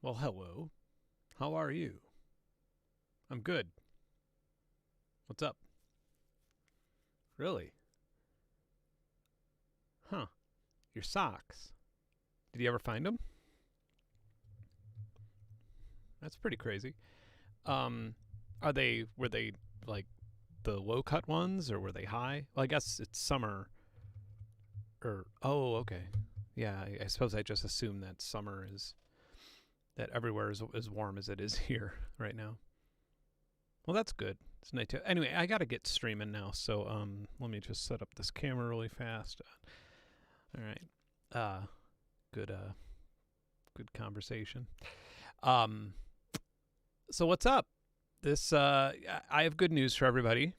Well, hello. How are you? I'm good. What's up? Really? Huh. Your socks. Did you ever find them? That's pretty crazy. Um, were they like the low cut ones or were they high? Well, I guess it's summer. Oh, okay. Yeah, I suppose I just assume that summer is that everywhere is as warm as it is here right now. Well, that's good. It's nice too. Anyway, I gotta get streaming now, so let me just set up this camera really fast. All right. Uh, good good conversation. Um, so what's up? This I have good news for everybody.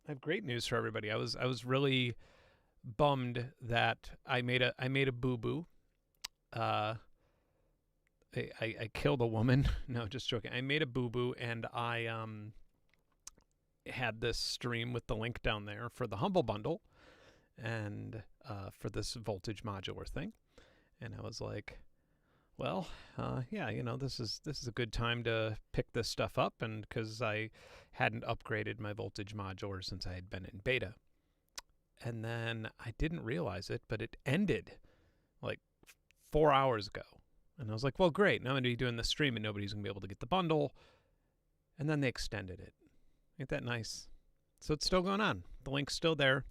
I have great news for everybody. I was really bummed that I made a boo boo. Uh, I killed a woman. No, just joking. I made a boo boo, and I had this stream with the link down there for the Humble Bundle, and for this voltage modular thing. And I was like, well, yeah, this is a good time to pick this stuff up, and because I hadn't upgraded my voltage modular since I had been in beta, and then I didn't realize it, but it ended like 4 hours ago, and I was like, well, great, now I'm gonna be doing the stream, and nobody's gonna be able to get the bundle, and then they extended it. Ain't that nice? So it's still going on. The link's still there.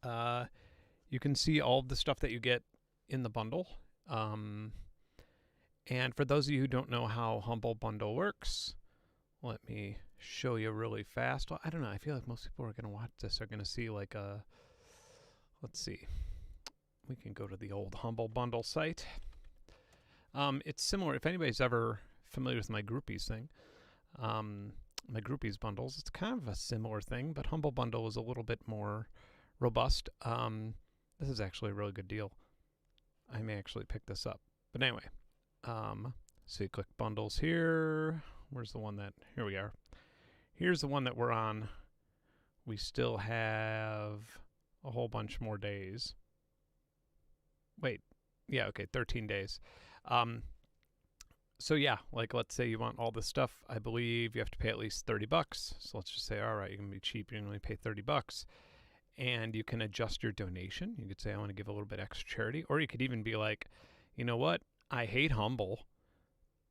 Uh, you can see all of the stuff that you get in the bundle. And for those of you who don't know how Humble Bundle works, let me show you really fast. Well, I don't know. I feel like most people who are going to watch this are going to see like a. Let's see. We can go to the old Humble Bundle site. It's similar. If anybody's ever familiar with my groupies thing, my groupies bundles, it's kind of a similar thing, but Humble Bundle is a little bit more robust. This is actually a really good deal. I may actually pick this up. But anyway, so you click bundles here. Where's the one that, here we are. Here's the one that we're on. We still have a whole bunch more days. Wait, yeah, okay, 13 days. So yeah, like let's say you want all this stuff. I believe you have to pay at least $30. So let's just say, all right, you're gonna be cheap. You can only pay $30. And you can adjust your donation. You could say, I want to give a little bit extra charity. Or you could even be like, you know what? I hate Humble.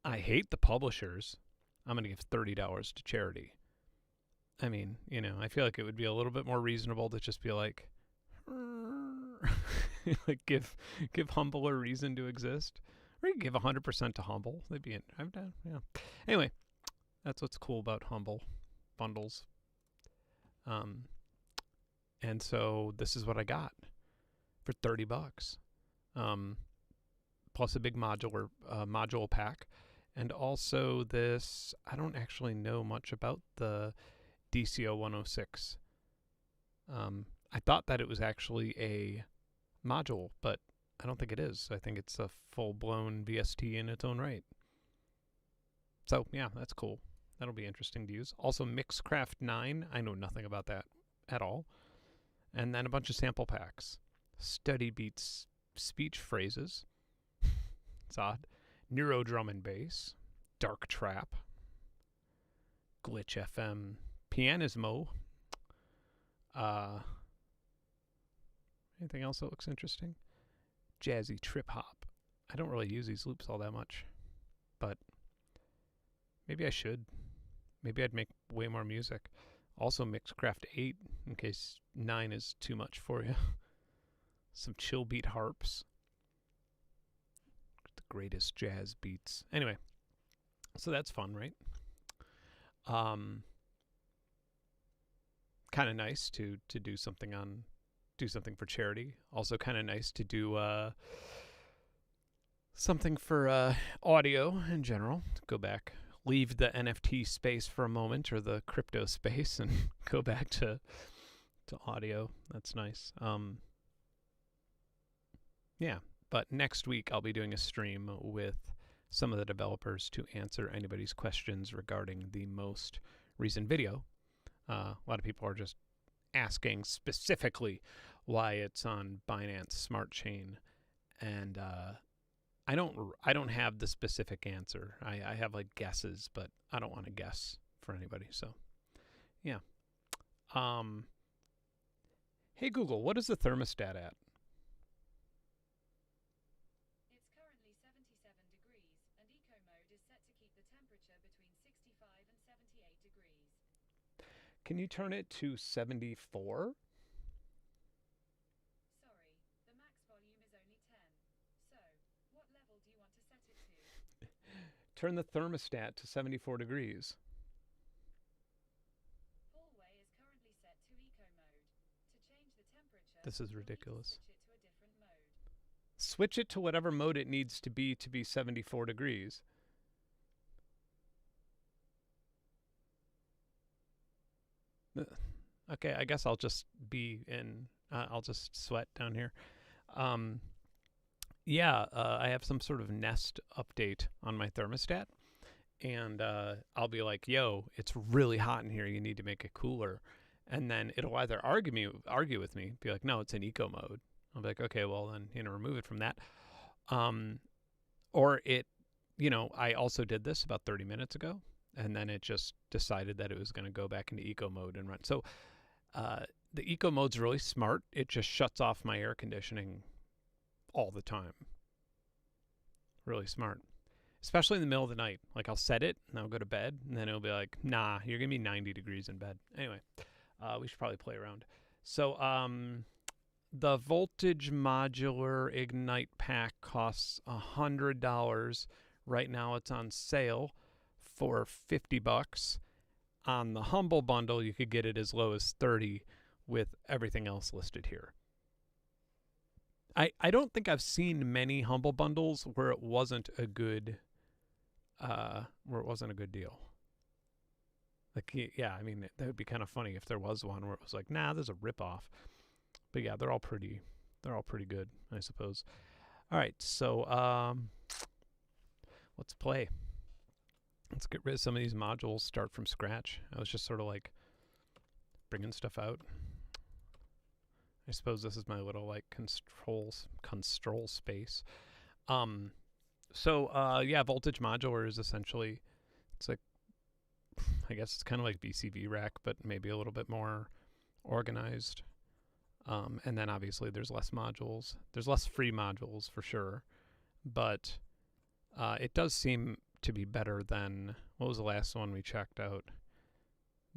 I hate the publishers. I'm going to give $30 to charity. I mean, I feel like it would be a little bit more reasonable to just be like, like give Humble a reason to exist. Or you can give 100% to Humble. They'd be I'm down. Yeah. Anyway, that's what's cool about Humble bundles. And so this is what I got for $30, plus a big module pack, and also this. I don't actually know much about the DCO 106. I thought that it was actually a module, but I don't think it is. I think it's a full-blown VST in its own right. So yeah, that's cool. That'll be interesting to use. Also, Mixcraft 9. I know nothing about that at all. And then a bunch of sample packs. Study Beats speech phrases. It's odd. Neuro drum and bass. Dark trap. Glitch FM. Pianismo. Anything else that looks interesting? Jazzy trip hop. I don't really use these loops all that much, but maybe I should. Maybe I'd make way more music. Also Mixcraft 8, in case 9 is too much for you. Some chill beat harps. The greatest jazz beats. Anyway, so that's fun, right? Kind of nice to do something for charity. Also kind of nice to do something for audio in general. Go back. Leave the NFT space for a moment, or the crypto space, and go back to audio. That's nice. Yeah, but next week I'll be doing a stream with some of the developers to answer anybody's questions regarding the most recent video. A lot of people are just asking specifically why it's on Binance Smart Chain and I don't have the specific answer. I have like guesses, but I don't want to guess for anybody. So yeah. Um, hey Google, what is the thermostat at? It's currently 77 degrees, and eco mode is set to keep the temperature between 65 and 78 degrees. Can you turn it to 74? Sorry, the max volume is only 10. So, what level do you want to set it to? Turn the thermostat to 74 degrees. Hallway is currently set to eco mode. To change the temperature, This is you'll need to ridiculous. switch it to a different mode. Switch it to whatever mode it needs to be 74 degrees. Okay, I guess I'll just be in. I'll just sweat down here. Um, yeah, I have some sort of Nest update on my thermostat, and I'll be like, "Yo, it's really hot in here. You need to make it cooler." And then it'll either argue with me, be like, "No, it's in eco mode." I'll be like, "Okay, well then, remove it from that." Um, or it, I also did this about 30 minutes ago, and then it just decided that it was going to go back into eco mode and run. So the eco mode's really smart. It just shuts off my air conditioning all the time. Really smart. Especially in the middle of the night. Like I'll set it and I'll go to bed, and then it'll be like, nah, you're going to be 90 degrees in bed. Anyway, we should probably play around. So the Voltage Modular Ignite pack costs $100. Right now it's on sale for $50. On the Humble bundle, you could get it as low as $30 with everything else listed here. I don't think I've seen many Humble bundles where it wasn't a good deal. Like, yeah, I mean, that would be kind of funny if there was one where it was like, nah, there's a ripoff. But yeah, they're all pretty good, I suppose. All right, so let's play. Let's get rid of some of these modules, start from scratch. I was just sort of like bringing stuff out. I suppose this is my little like control space. Yeah, Voltage Modular is essentially, it's like, I guess it's kind of like VCV Rack, but maybe a little bit more organized. And then obviously there's less modules. There's less free modules for sure, but it does seem to be better than, what was the last one we checked out?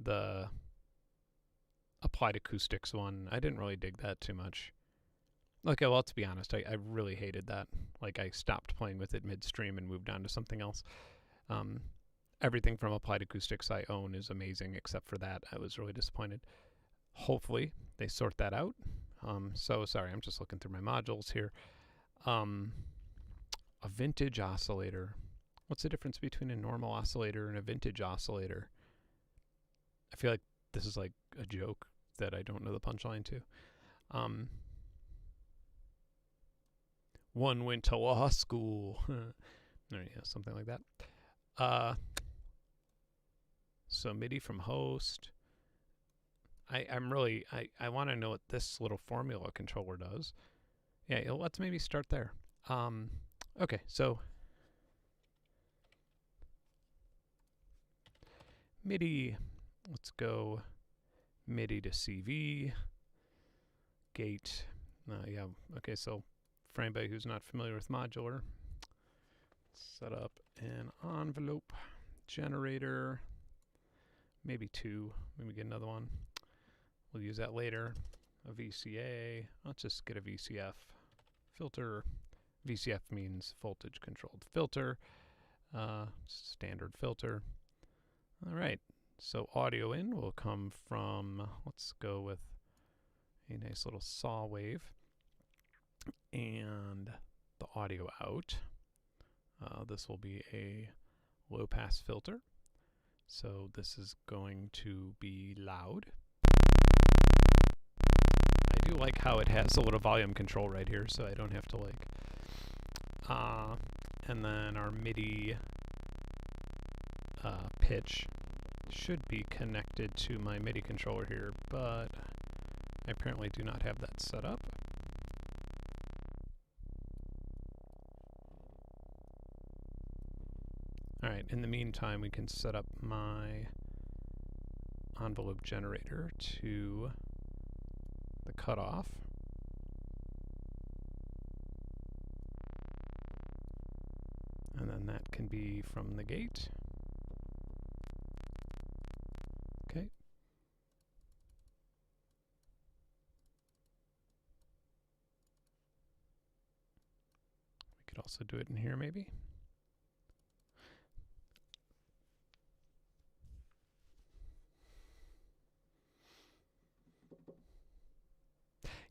The Applied Acoustics one. I didn't really dig that too much. Okay, well, let's be honest. I really hated that. Like, I stopped playing with it midstream and moved on to something else. Everything from Applied Acoustics I own is amazing, except for that. I was really disappointed. Hopefully, they sort that out. So, sorry, I'm just looking through my modules here. A vintage oscillator. What's the difference between a normal oscillator and a vintage oscillator? I feel like this is like a joke that I don't know the punchline to. One went to law school. Yeah, something like that. So MIDI from host. I want to know what this little formula controller does. Yeah, let's maybe start there. Okay, so MIDI, let's go MIDI to CV, gate, yeah, okay, so for anybody who's not familiar with Modular, set up an envelope generator, maybe two, maybe get another one. We'll use that later. A VCA, let's just get a VCF filter. VCF means voltage controlled filter, standard filter. All right, so audio in will come from, let's go with a nice little saw wave, and the audio out. This will be a low pass filter, so this is going to be loud. I do like how it has a little volume control right here, so I don't have to like, and then our MIDI pitch should be connected to my MIDI controller here, but I apparently do not have that set up. right, in the meantime, we can set up my envelope generator to the cutoff. And then that can be from the gate. Okay. We could also do it in here maybe.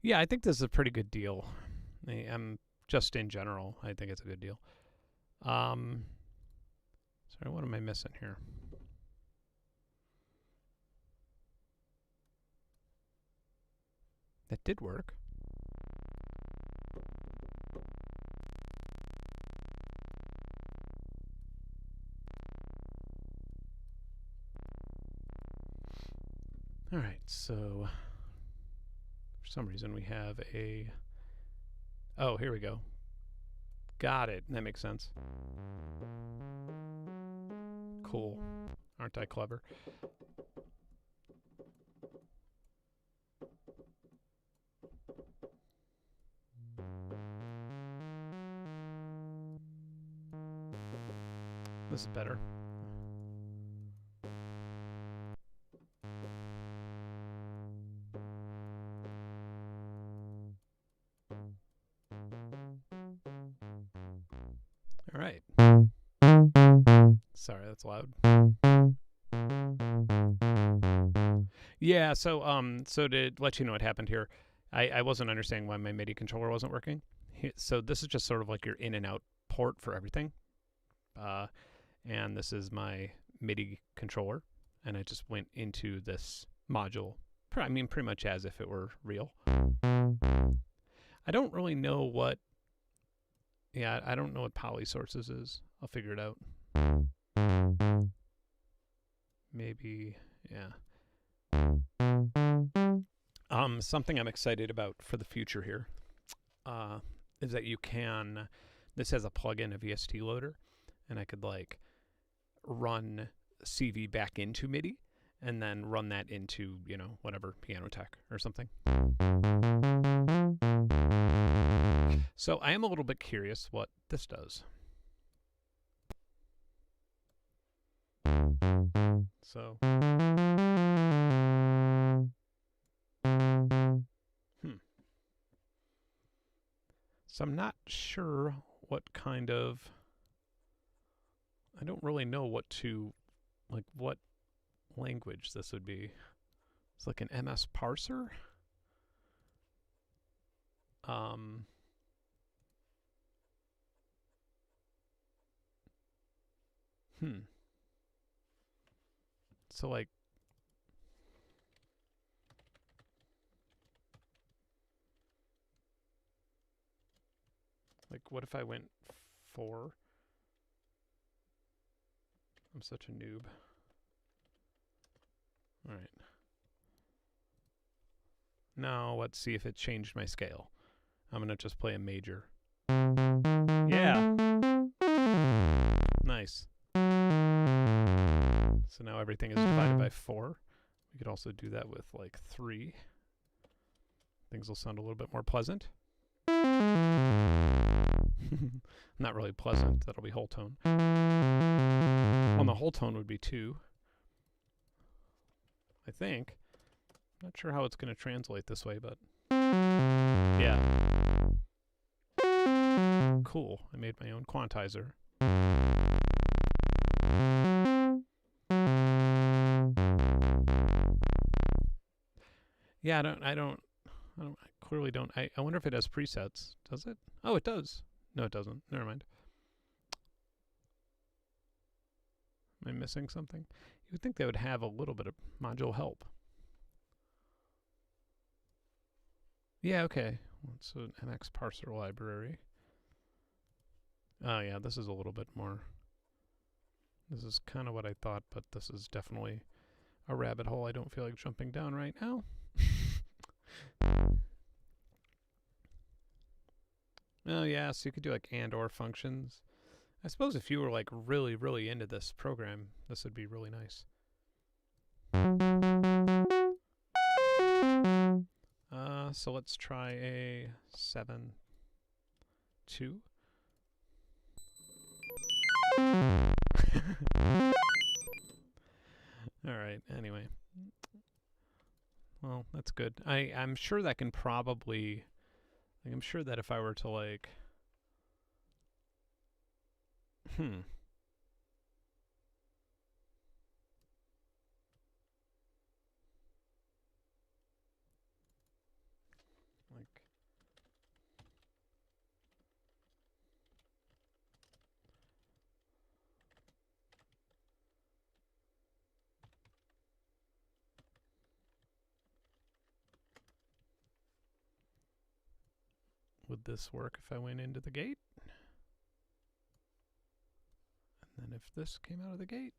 Yeah, I think this is a pretty good deal. I'm just in general, I think it's a good deal. Sorry, what am I missing here? That did work. All right, so for some reason we have a... Oh, here we go. Got it. That makes sense. Cool. Aren't I clever? This is better. All right. Sorry, that's loud. Yeah, so to let you know what happened here, I wasn't understanding why my MIDI controller wasn't working. So this is just sort of like your in and out port for everything. And this is my MIDI controller, and I just went into this module. I mean, pretty much as if it were real. I don't really know what... Yeah, I don't know what poly sources is. I'll figure it out. Maybe, yeah. Something I'm excited about for the future here is that you can... This has a plugin, a VST loader, and I could like run CV back into MIDI and then run that into, you know, whatever, Piano Tech or something. So I am a little bit curious what this does. So, So I'm not sure what kind of... I don't really know what to... Like, what language this would be. It's like an MS parser? So, like... Like, what if I went 4? I'm such a noob. Alright. Now, let's see if it changed my scale. I'm going to just play a major. Yeah! Nice. So now everything is divided by 4. We could also do that with, like, 3. Things will sound a little bit more pleasant. Not really pleasant. That'll be whole tone. Well, the whole tone would be 2. I think. Not sure how it's going to translate this way, but... Yeah. Cool. I made my own quantizer. Yeah, I clearly don't. I wonder if it has presets. Does it? Oh, it does. No, it doesn't. Never mind. Am I missing something? You would think they would have a little bit of module help. Yeah, okay. It's an MX parser library. Oh, yeah, this is a little bit more. This is kind of what I thought, but this is definitely a rabbit hole I don't feel like jumping down right now. Oh, yeah, so you could do like and or functions. I suppose if you were like really, really into this program, this would be really nice. So let's try a 7-2. All right. Anyway, well, that's good. I'm sure that can probably. Like, I'm sure that if I were to like, like, would this work if I went into the gate? And then if this came out of the gate?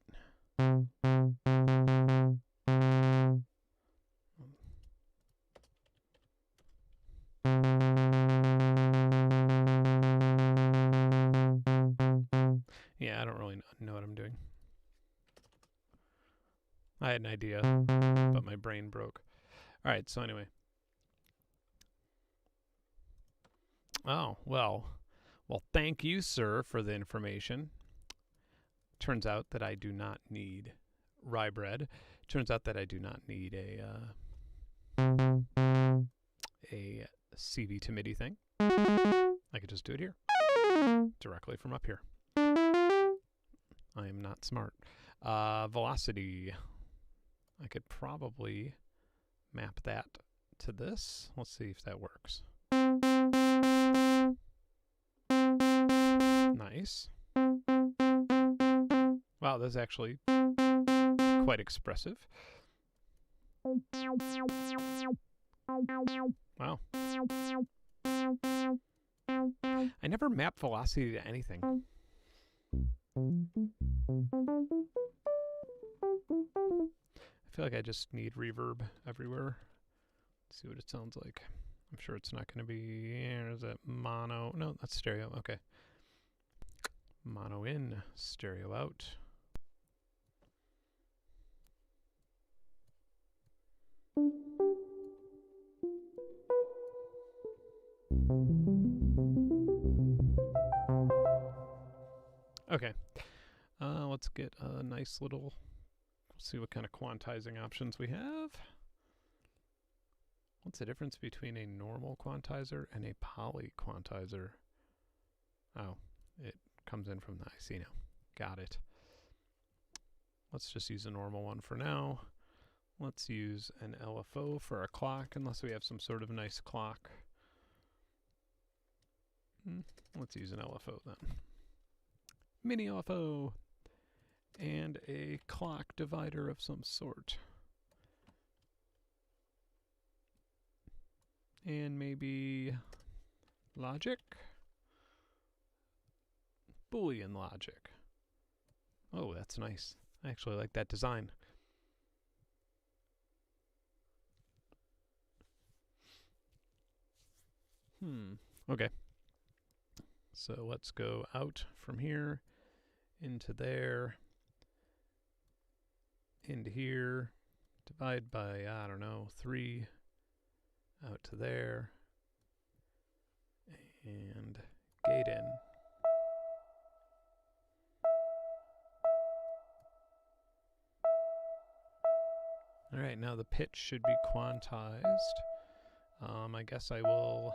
Yeah, I don't really know what I'm doing. I had an idea, but my brain broke. All right, so anyway. Oh, well, thank you, sir, for the information. Turns out that I do not need rye bread. Turns out that I do not need a CV to MIDI thing. I could just do it here, directly from up here. I am not smart. Velocity. I could probably map that to this. Let's see if that works. Nice. Wow, that's actually quite expressive. Wow. I never map velocity to anything. I feel like I just need reverb everywhere. Let's see what it sounds like. I'm sure it's not going to be... Is that mono? No, that's stereo. Okay. Mono in, stereo out. Okay. Let's get a nice little... see what kind of quantizing options we have. What's the difference between a normal quantizer and a poly quantizer? Oh, it comes in from the IC now. Got it. Let's just use a normal one for now. Let's use an LFO for our clock, unless we have some sort of nice clock. Let's use an LFO then. Mini LFO and a clock divider of some sort. And maybe logic? Boolean logic. Oh, that's nice. I actually like that design. Okay. So let's go out from here, into there, into here, divide by, I don't know, 3, out to there, and gate in. All right, now the pitch should be quantized. I guess I will...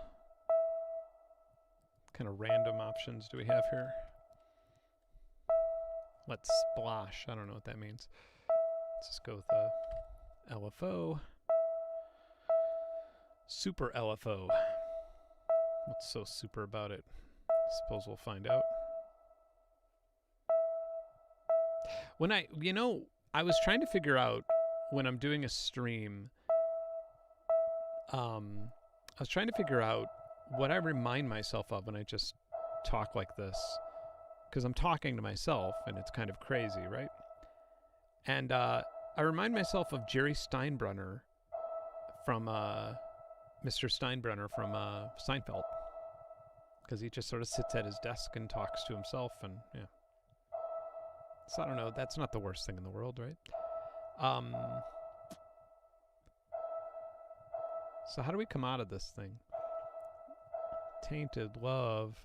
What kind of random options do we have here? Let's splash. I don't know what that means. Let's just go with a LFO. Super LFO. What's so super about it? Suppose we'll find out. When I was trying to figure out when I'm doing a stream, I was trying to figure out what I remind myself of when I just talk like this. Because I'm talking to myself, and it's kind of crazy, right? And I remind myself of Jerry Steinbrenner from Mr. Steinbrenner from Seinfeld. because he just sort of sits at his desk and talks to himself, and yeah. So I don't know. That's not the worst thing in the world, right? So how do we come out of this thing? Tainted love.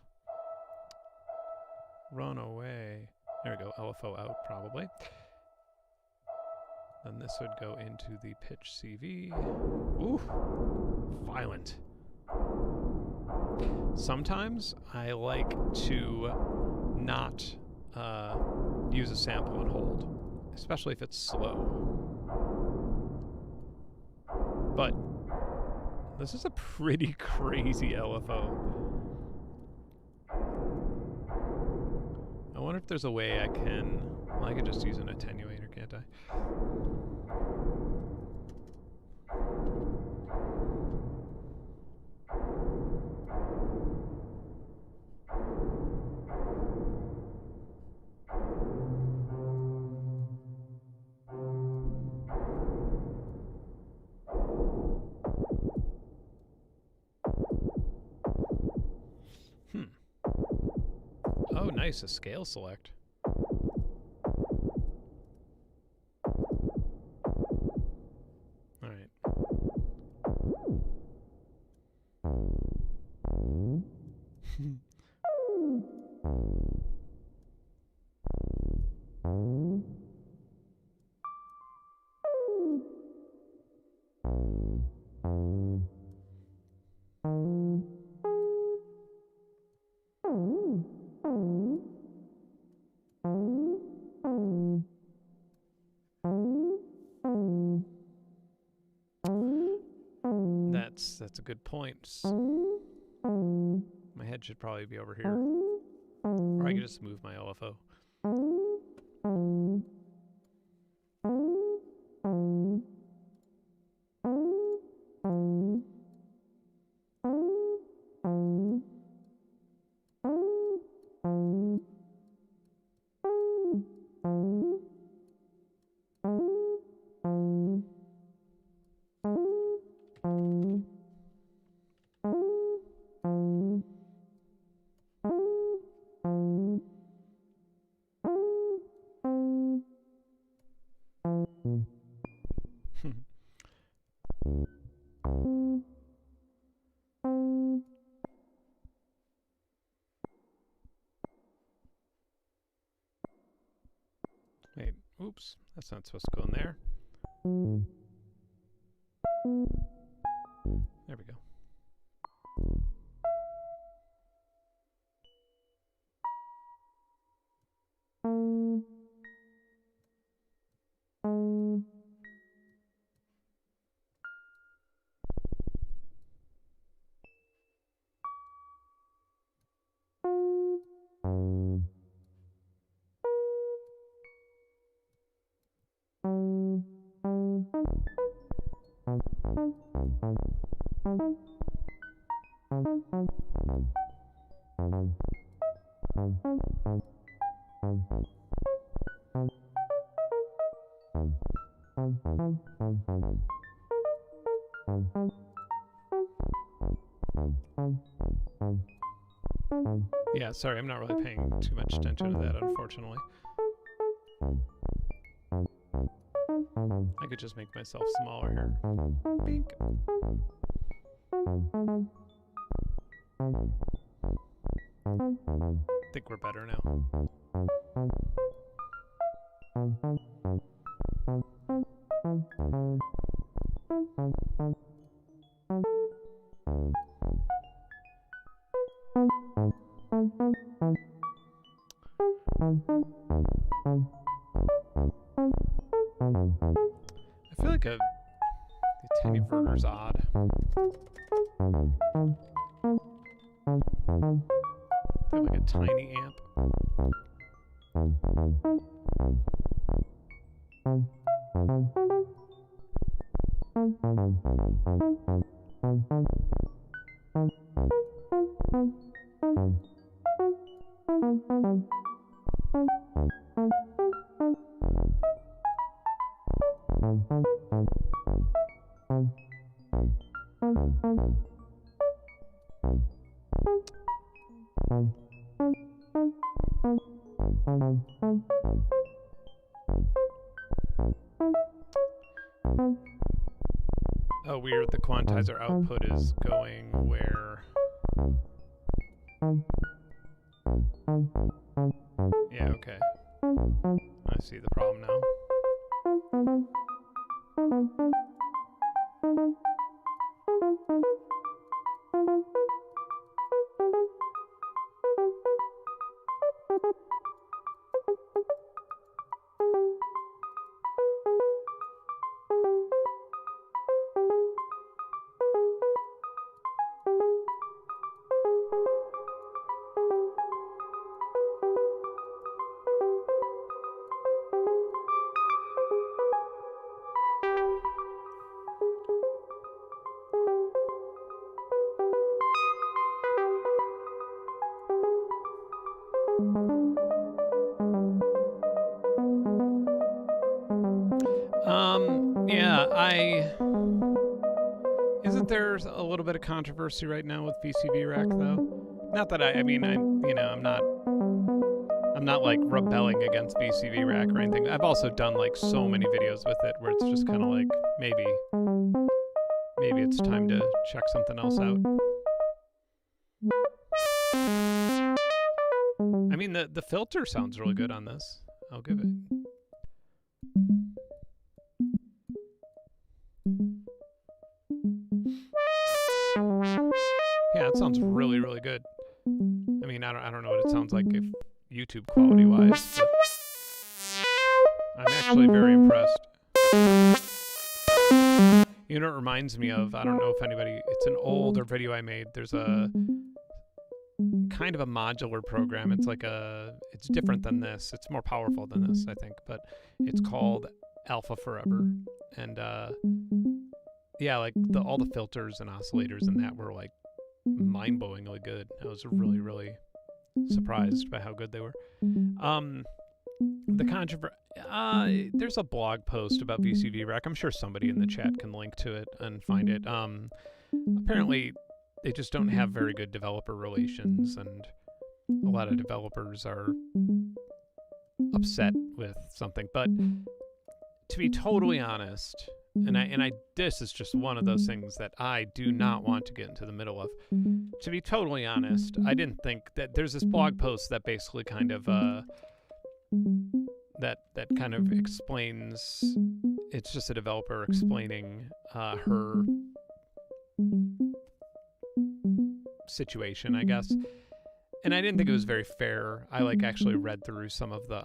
Run away. There we go. LFO out, probably. Then this would go into the pitch CV. Ooh, violent. Sometimes I like to not use a sample and hold, especially if it's slow. But this is a pretty crazy LFO. I wonder if there's a way I can... Well, I could just use an attenuator, can't I? Oh, nice, a scale select. Alright. That's a good point. My head should probably be over here. Or I could just move my LFO. Wait, oops, that's not supposed to go in there. There we go. Yeah, sorry, I'm not really paying too much attention to that, unfortunately. I could just make myself smaller here. Bink. I think we're better now. I feel like the attenuverter's odd. They have like a tiny amp. Oh, weird. The quantizer output is going where? Yeah, okay. I see the problem now. Yeah, Isn't there a little bit of controversy right now with VCV Rack though? Not that I'm not like rebelling against VCV Rack or anything. I've also done like so many videos with it where it's just kind of like maybe it's time to check something else out. I mean, the filter sounds really good on this. I'll give it. Yeah, it sounds really, really good. I mean, I don't know what it sounds like if YouTube quality wise, but I'm actually very impressed. You know, it reminds me of, I don't know if anybody, it's an older video I made. There's a kind of a modular program. It's different than this. It's more powerful than this, I think, but it's called Alpha Forever. And yeah, like all the filters and oscillators and that were like mind-blowingly good. I was really, really surprised by how good they were. The controversy. There's a blog post about VCV Rack. I'm sure somebody in the chat can link to it and find it. Apparently, they just don't have very good developer relations, and a lot of developers are upset with something. But to be totally honest, and this is just one of those things that I do not want to get into the middle of. To be totally honest, I didn't think that there's this blog post that basically kind of that kind of explains. It's just a developer explaining her situation, I guess. And I didn't think it was very fair. I actually read through some of the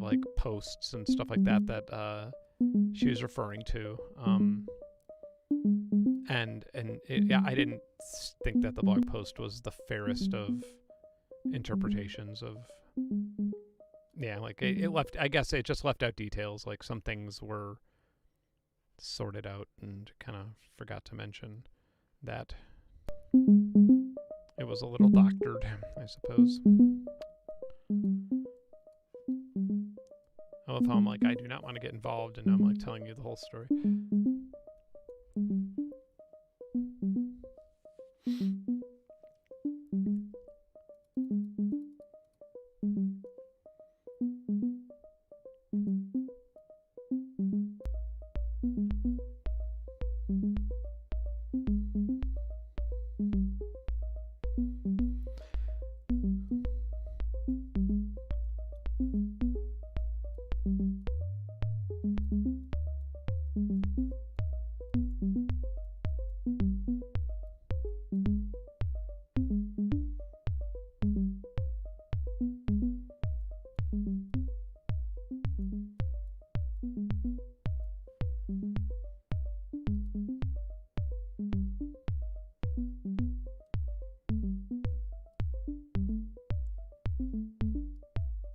like posts and stuff like that she was referring to. I didn't think that the blog post was the fairest of interpretations of. Yeah, like it left. I guess it just left out details. Like some things were sorted out, and kind of forgot to mention that it was a little doctored, I suppose. I love how I'm like, I do not want to get involved, and I'm like telling you the whole story.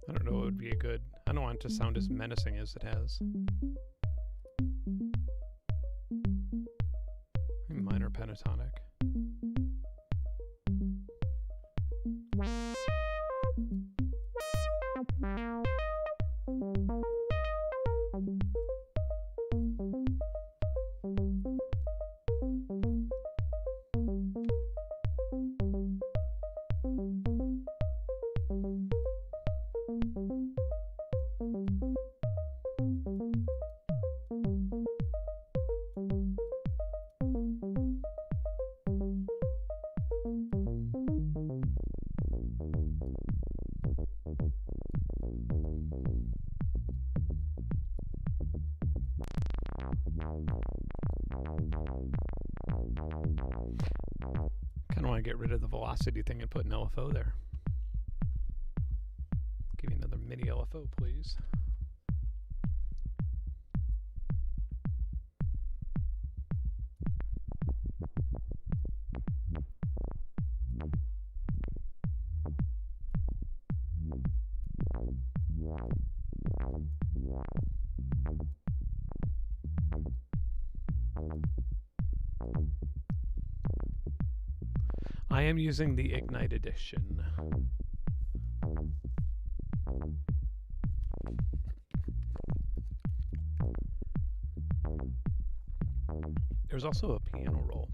I don't know what would be a good. I don't want it to sound as menacing as it has. Minor pentatonic. Kind of want to get rid of the velocity thing and put an LFO there. Give me another mini LFO, please. I am using the Ignite edition. There's also a piano roll.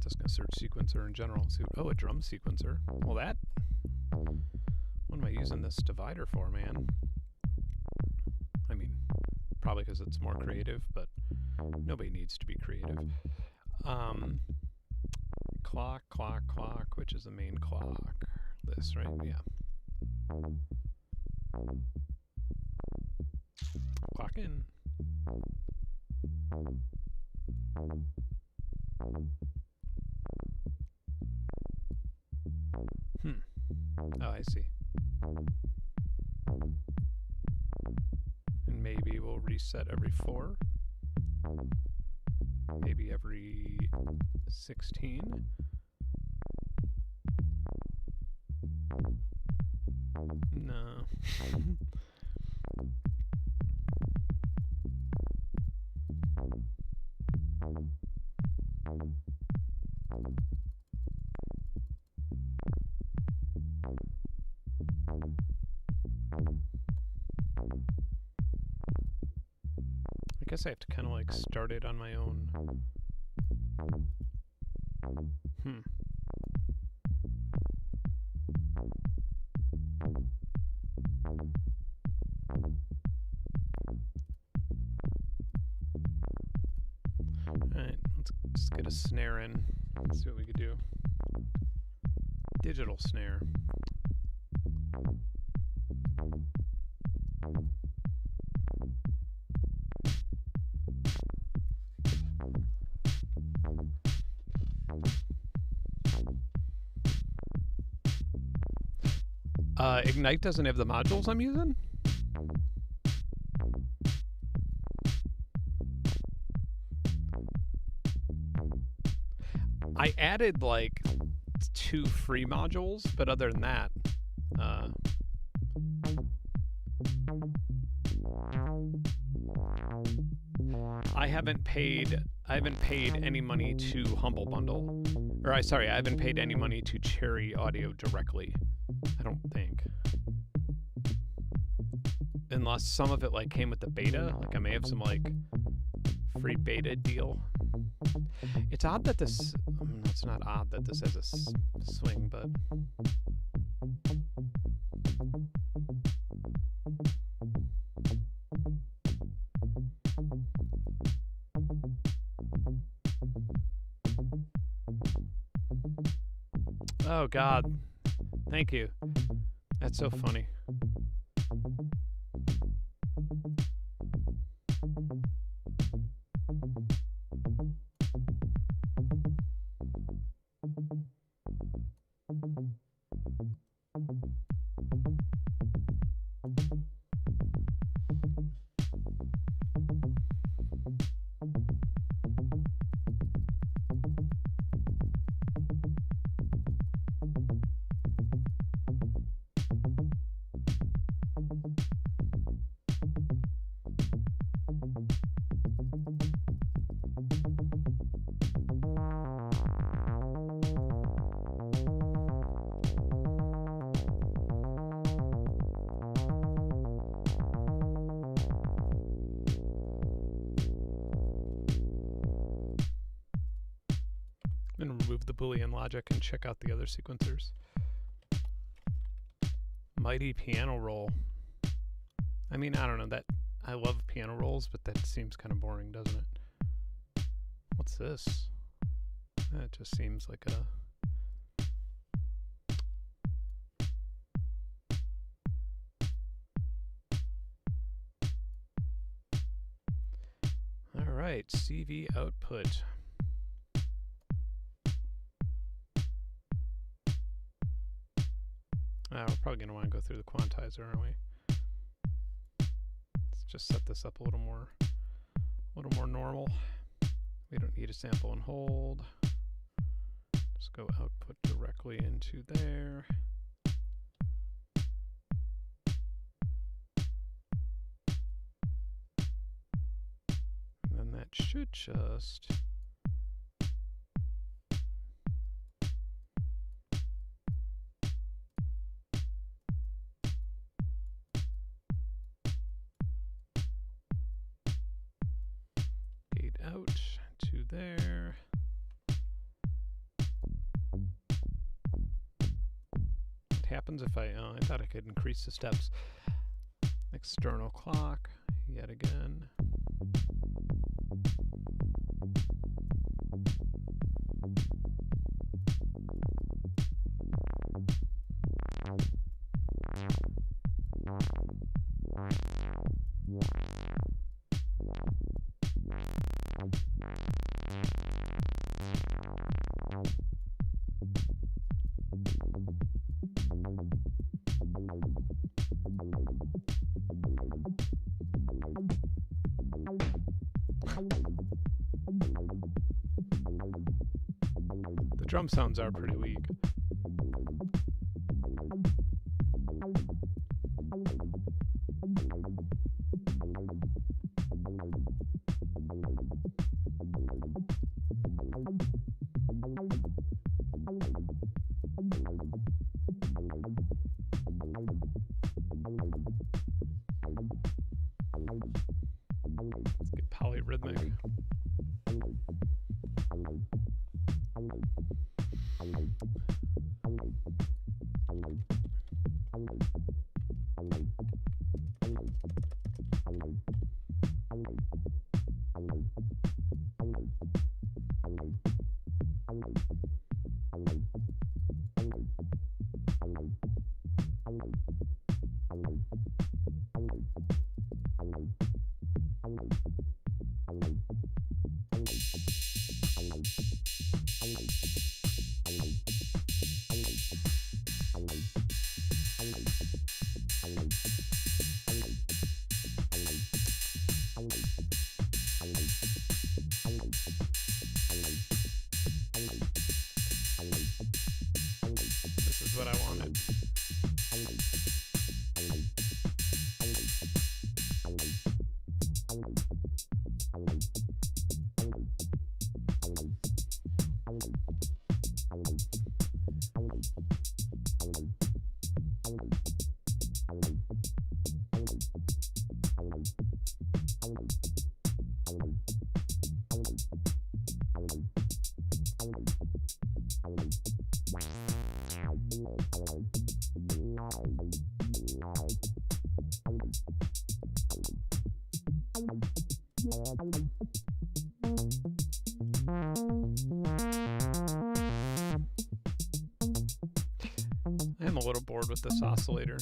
Just gonna search sequencer in general. See, oh, a drum sequencer. Well, that. What am I using this divider for, man? I mean, probably because it's more creative, but nobody needs to be creative. Clock, clock, clock. Which is the main clock? This, right? Yeah. Clock in. Oh, I see. And maybe we'll reset every 4. Maybe every 16. No. I guess I have to kind of like start it on my own. Alright, let's just get a snare in. Let's see what we could do. Digital snare. Ignite doesn't have the modules I'm using? I added like 2 free modules, but other than that, I haven't paid any money to Humble Bundle. Or I haven't paid any money to Cherry Audio directly. I don't think. Unless some of it like came with the beta, like I may have some like free beta deal. It's odd that this, it's not odd that this has a swing, but oh God, thank you. That's so funny. I'm going to remove the Boolean logic and check out the other sequencers. mighty piano roll. I mean, I don't know, that I love piano rolls, but that seems kind of boring, doesn't it? What's this? That just seems like a... Alright, CV output. We're probably going to want to go through the quantizer, aren't we? Let's just set this up a little more normal. We don't need a sample and hold. Just go output directly into there. And then that should just... gate out to there. What happens if I thought I could increase the steps. External clock, yet again. The drum sounds are pretty weak. Let's get polyrhythmic. This is what I wanted. I'm a little bored with this oscillator.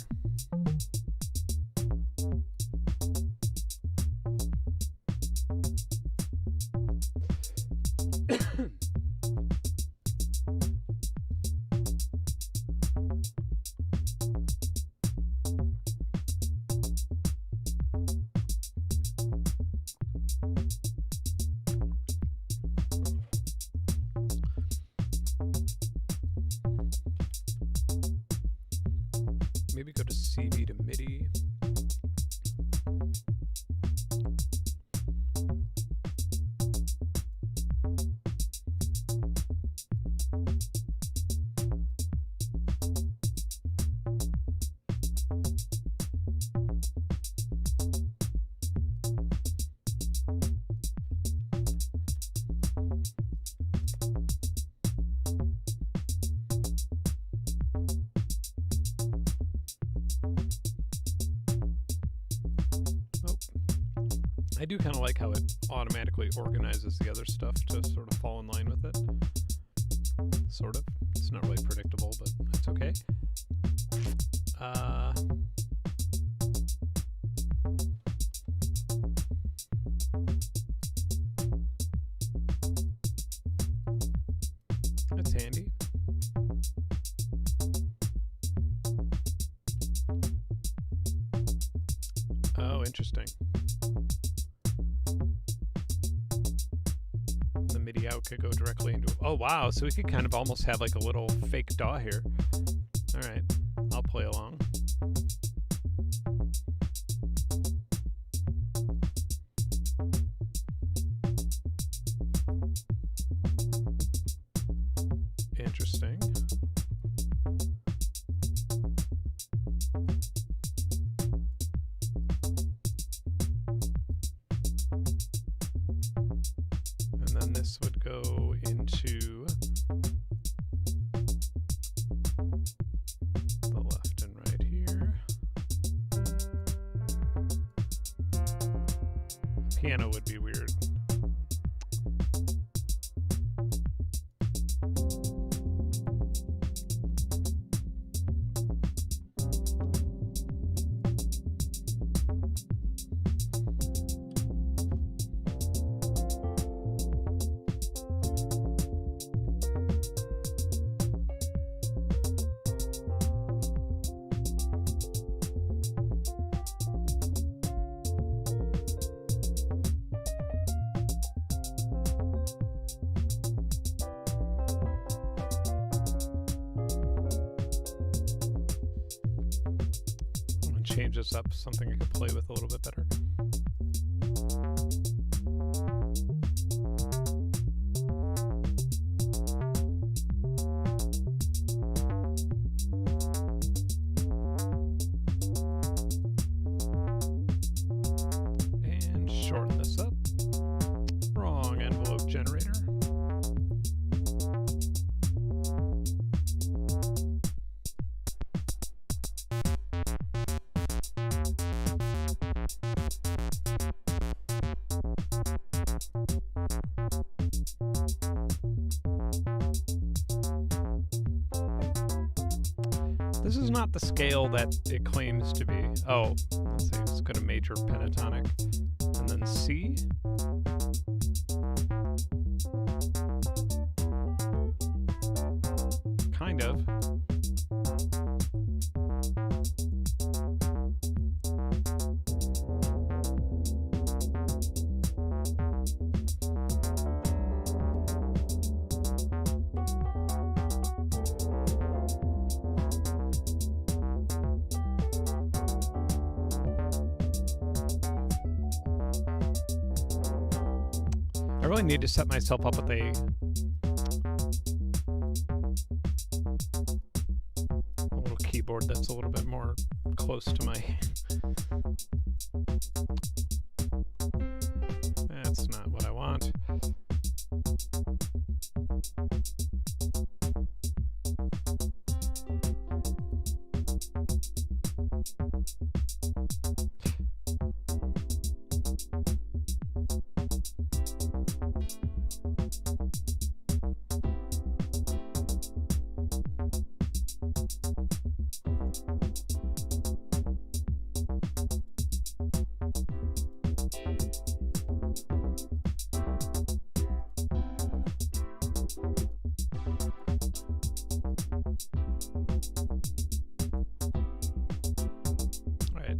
Maybe go to CV to MIDI. I do kind of like how it automatically organizes the other stuff to sort of fall in line with it. Sort of. It's not really predictable, but that's okay. That's handy. Oh, interesting. The MIDI out could go directly into... Oh, wow. So we could kind of almost have like a little fake DAW here. All right. I'll play along. Interesting. And then this would go into the left and right here. Piano would be weird. Change this up, something I could play with a little bit better. And shorten this up. Wrong envelope generator. This is not the scale that it claims to be. Oh, let's see, it's got a major pentatonic. And then C. Kind of. I really need to set myself up with a little keyboard that's a little bit more close to my... That's not what I want.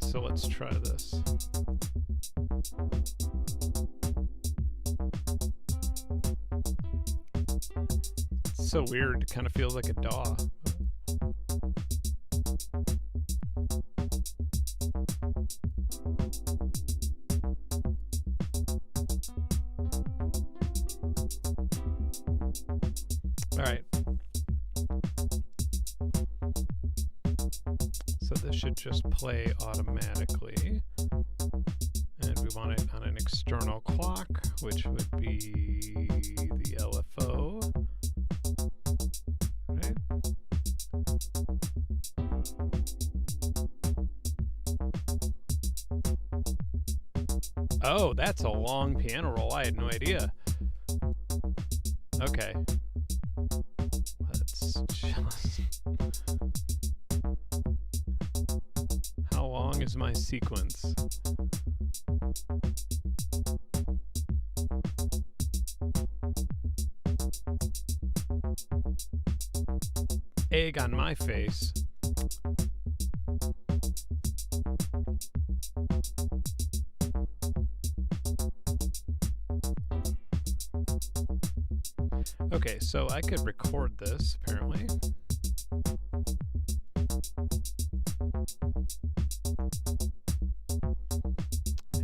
So let's try this. It's so weird. It kind of feels like a DAW. All right. So this should just play automatically. And we want it on an external clock, which would be the LFO. Right? Oh, that's a long piano roll. I had no idea. Okay. Let's just... How long is my sequence? Egg on my face. Okay, so I could record this, apparently.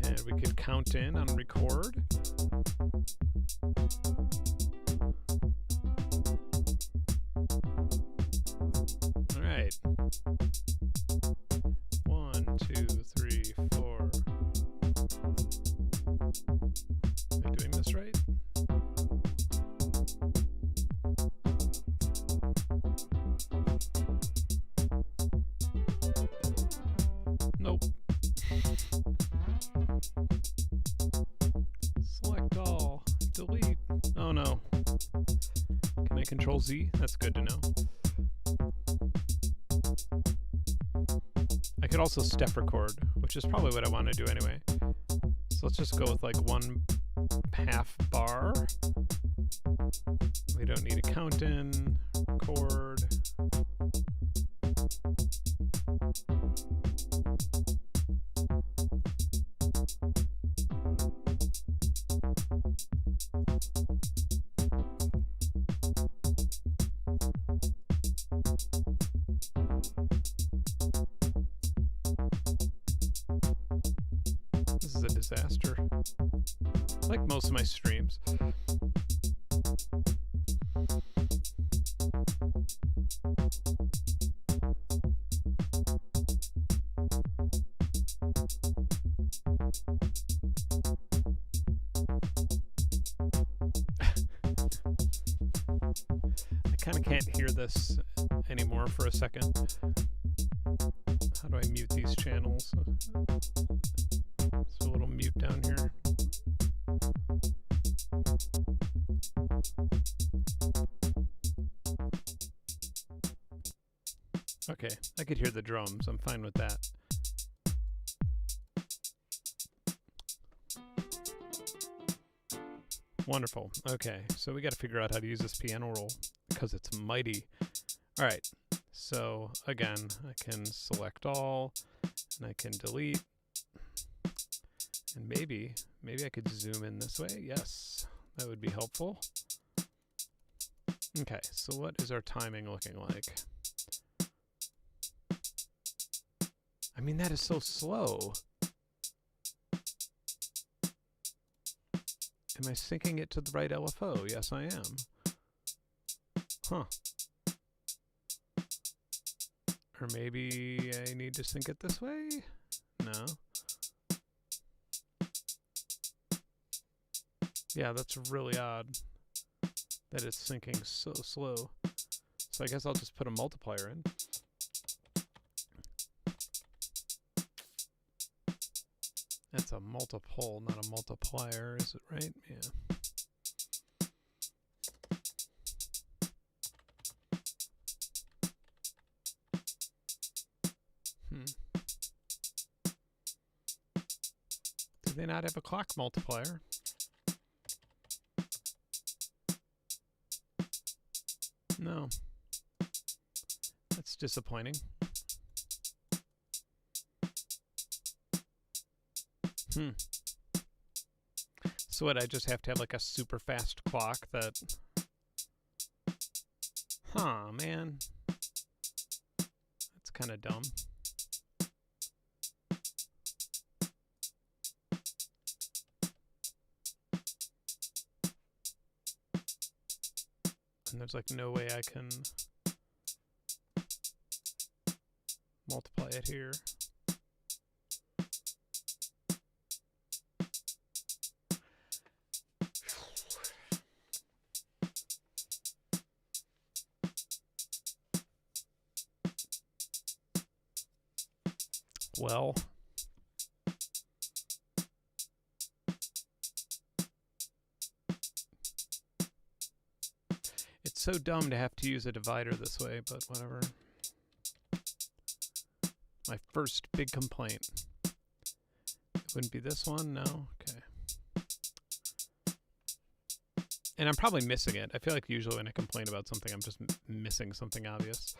And we could count in on record. All right. 1, 2, 3, 4. Am I doing this right? Nope. Select all. Delete. Oh no. Can I control Z? That's good to know. I could also step record, which is probably what I want to do anyway. So let's just go with like 1/2 bar. We don't need a count in. Record. This is a disaster. Like most of my streams. I kind of can't hear this anymore for a second. How do I mute these channels? There's a little mute down here. Okay, I could hear the drums. I'm fine with that. Wonderful. Okay, so we got to figure out how to use this piano roll because it's mighty. All right, so again, I can select all, and I can delete, and maybe I could zoom in this way. Yes, that would be helpful. Okay, so what is our timing looking like? I mean, that is so slow. Am I syncing it to the right LFO? Yes, I am. Huh. Or maybe I need to sync it this way? No. Yeah, that's really odd that it's syncing so slow. So I guess I'll just put a multiplier in. That's a multiple, not a multiplier, is it right? Yeah. Do they not have a clock multiplier? No. That's disappointing. So what, I just have to have like a super fast clock that... Huh, man. That's kind of dumb. And there's like no way I can multiply it here. Well, so dumb to have to use a divider this way, but whatever. My first big complaint. It wouldn't be this one? No? Okay. And I'm probably missing it. I feel like usually when I complain about something, I'm just missing something obvious.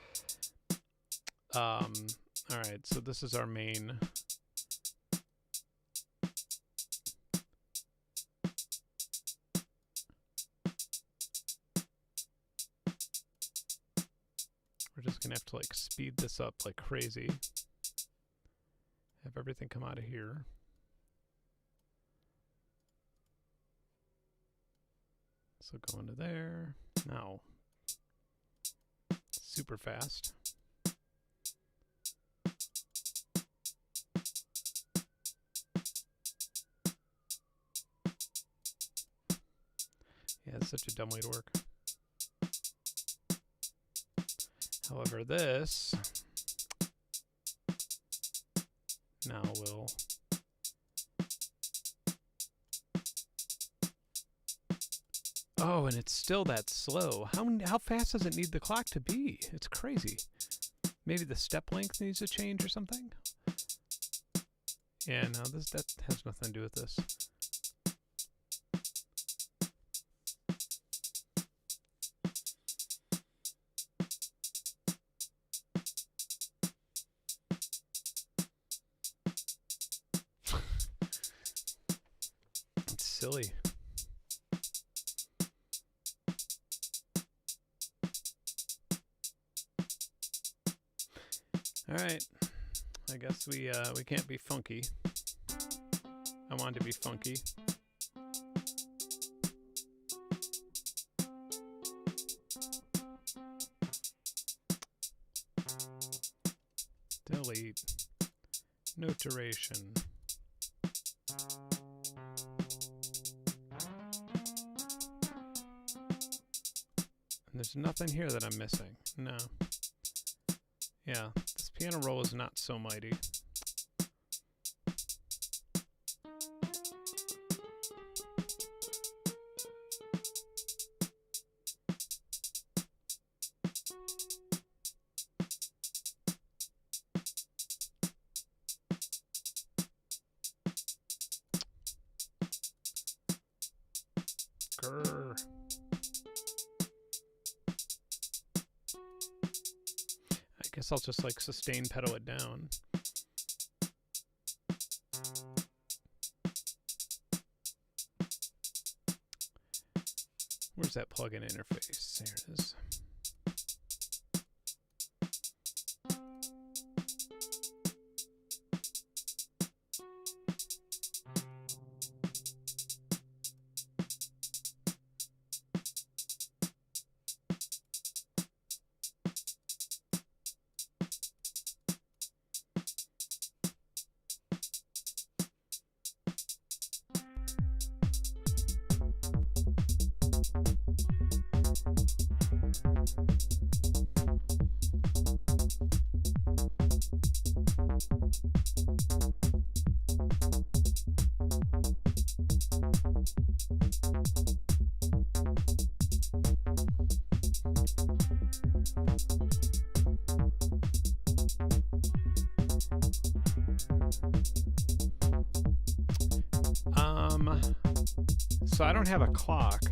Alright, so this is our main. We're just gonna have to like speed this up like crazy. Have everything come out of here. So go into there. Now, super fast. Yeah, it's such a dumb way to work. However, this now will oh, and it's still that slow. How fast does it need the clock to be? It's crazy. Maybe the step length needs to change or something? Yeah, no, that has nothing to do with this. It's silly. All right, I guess we can't be funky. I wanted to be funky. Delete. No duration. And there's nothing here that I'm missing. No. Yeah, this piano roll is not so mighty. Grr. I guess I'll just like sustain pedal it down. Where's that plugin interface? There it is. So I don't have a clock.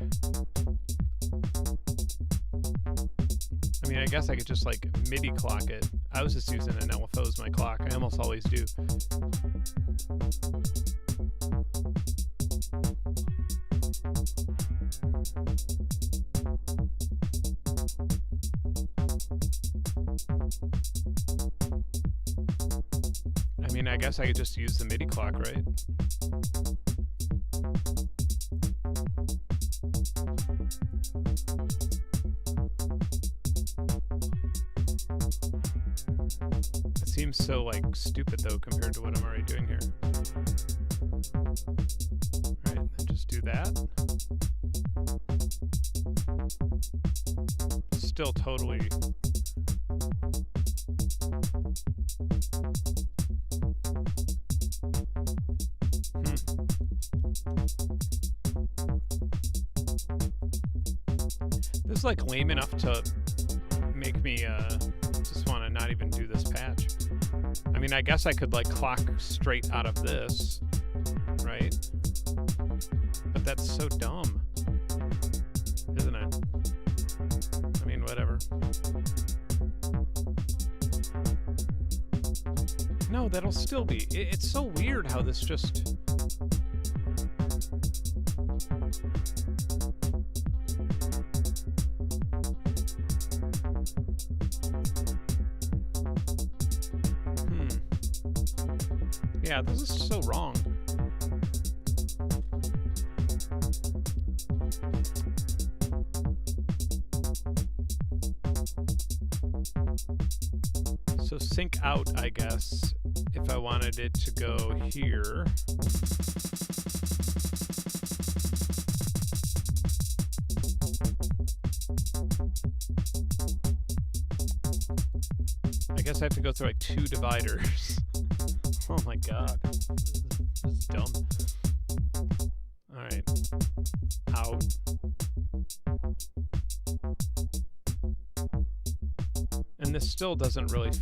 I mean, I guess I could just like MIDI clock it. I was just using an LFO as my clock. I almost always do. I mean, I guess I could just use the MIDI clock, right? It seems so like stupid though compared to what I'm already doing here. Alright, then just do that. Still totally This like lame enough to make me just want to not even do this patch. I mean, I guess I could like clock straight out of this, right? But that's so dumb, isn't it? I mean, whatever. No, that'll still be. It's so weird how this just... Yeah, this is so wrong. So sync out, I guess, if I wanted it to go here. I guess I have to go through like 2 dividers. Oh my god. This is dumb. Alright. Out. And this still doesn't really...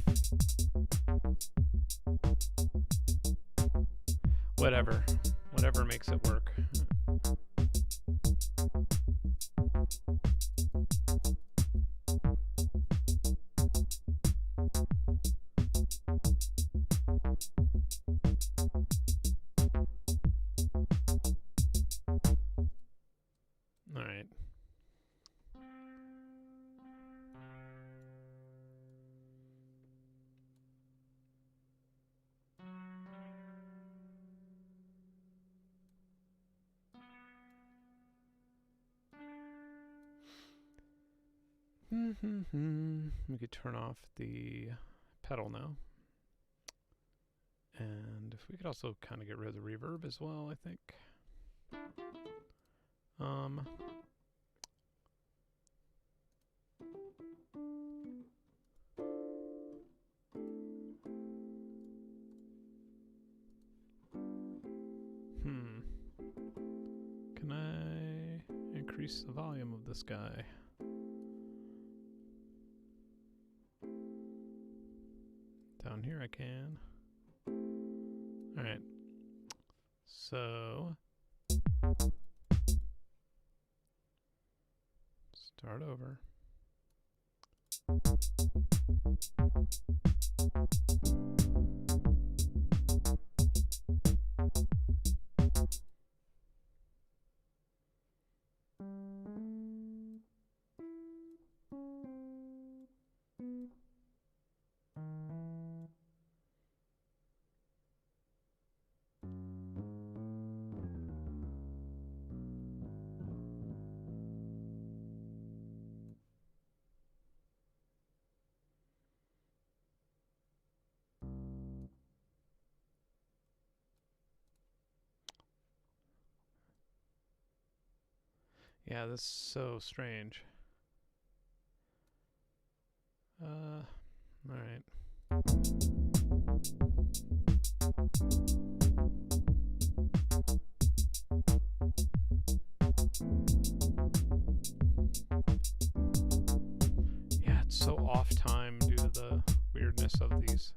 Whatever. Whatever makes it work. Alright. We could turn off the pedal now. And if we could also kind of get rid of the reverb as well, I think. Can I increase the volume of this guy? Down here I can. Alright. So start over. Yeah, this is so strange. Alright. Yeah, it's so off time due to the weirdness of these.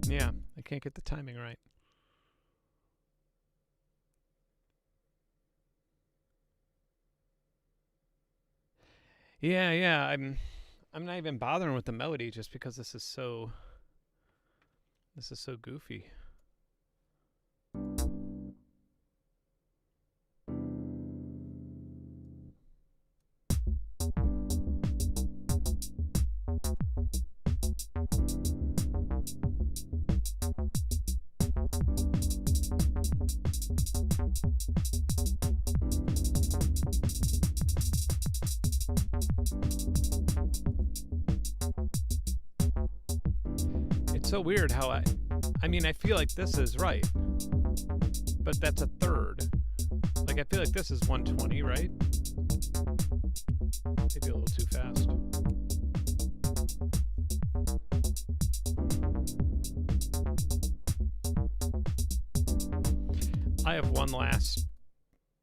Yeah, I can't get the timing right. Yeah, I'm not even bothering with the melody just because this is so goofy. It's so weird how I mean, I feel like this is right, but that's a third. Like, I feel like this is 120, right? Maybe a little too fast. I have one last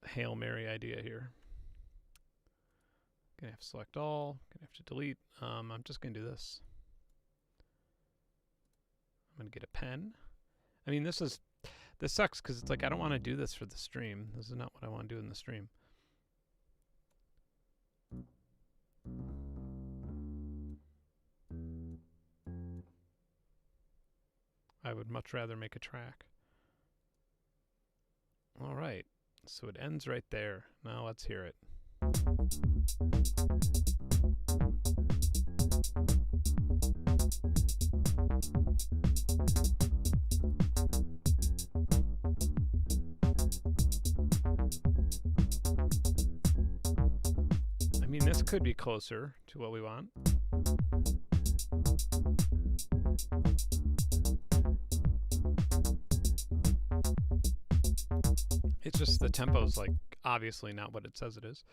Hail Mary idea here. Gonna have to select all, gonna have to delete. I'm just gonna do this. I'm gonna get a pen. I mean, this sucks because it's like I don't want to do this for the stream. This is not what I want to do in the stream. I would much rather make a track. All right, so it ends right there. Now let's hear it. I mean, this could be closer to what we want. It's just the tempo's like obviously not what it says it is.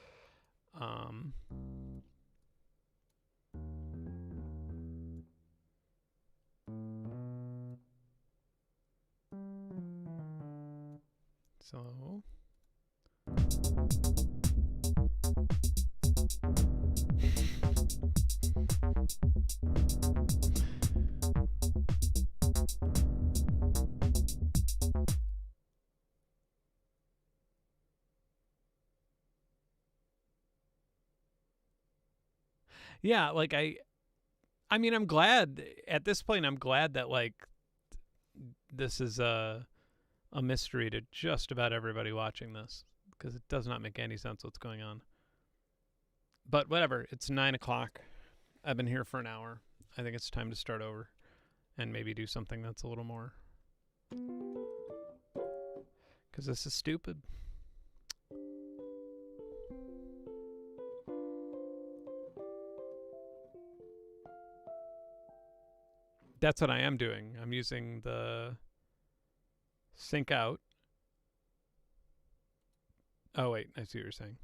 So yeah, like I mean, I'm glad at this point. I'm glad that like this is a mystery to just about everybody watching this because it does not make any sense what's going on. But whatever. It's 9 o'clock. I've been here for an hour. I think it's time to start over and maybe do something that's a little more. Because this is stupid. That's what I am doing. I'm using the sync out. Oh, wait. I see what you're saying.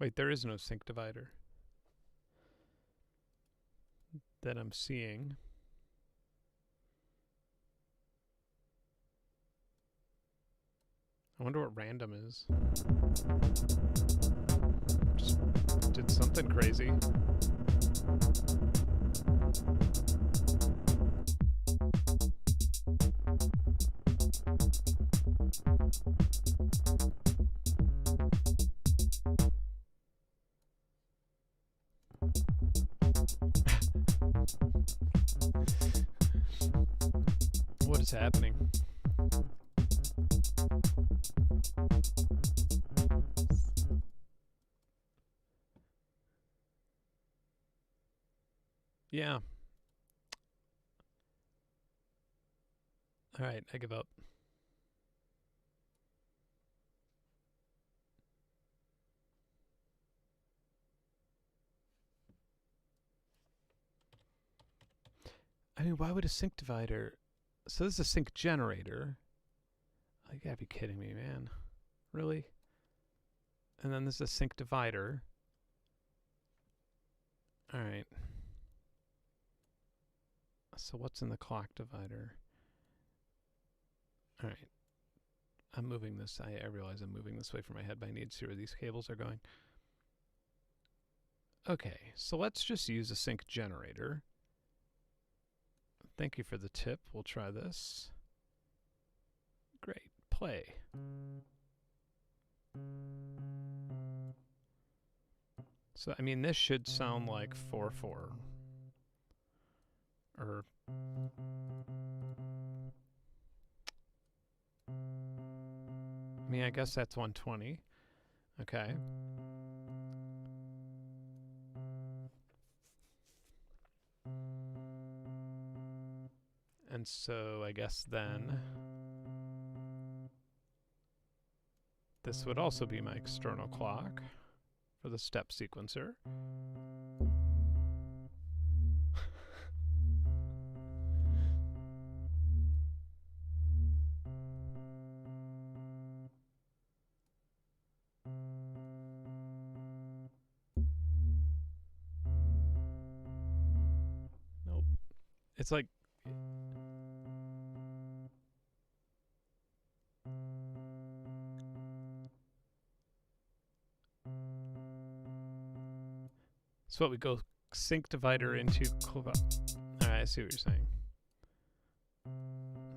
Wait, there is no sync divider that I'm seeing. I wonder what random is. Just did something crazy. What is happening? Yeah. All right, I give up. I mean, why would a sync divider... So this is a sync generator. You gotta be kidding me, man. Really? And then this is a sync divider. Alright. So what's in the clock divider? Alright. I'm moving this. I realize I'm moving this way from my head, but I need to see where these cables are going. Okay, so let's just use a sync generator. Thank you for the tip. We'll try this. Great. Play. So, I mean, this should sound like 4/4. Or... I mean, I guess that's 120. Okay. And so I guess then this would also be my external clock for the step sequencer. It's like so what we go sync divider into All right, I see what you're saying.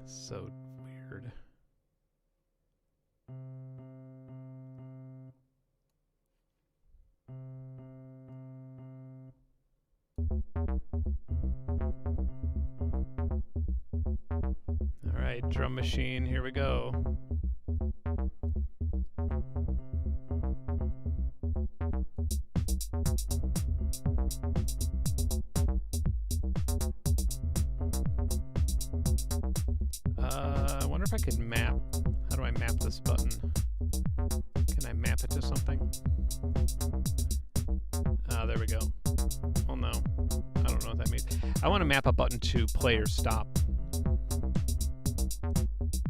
So weird. All right, drum machine, here we go. I wonder if I could map. How do I map this button? Can I map it to something? There we go. Oh no. I don't know what that means. I want to map a button to play or stop.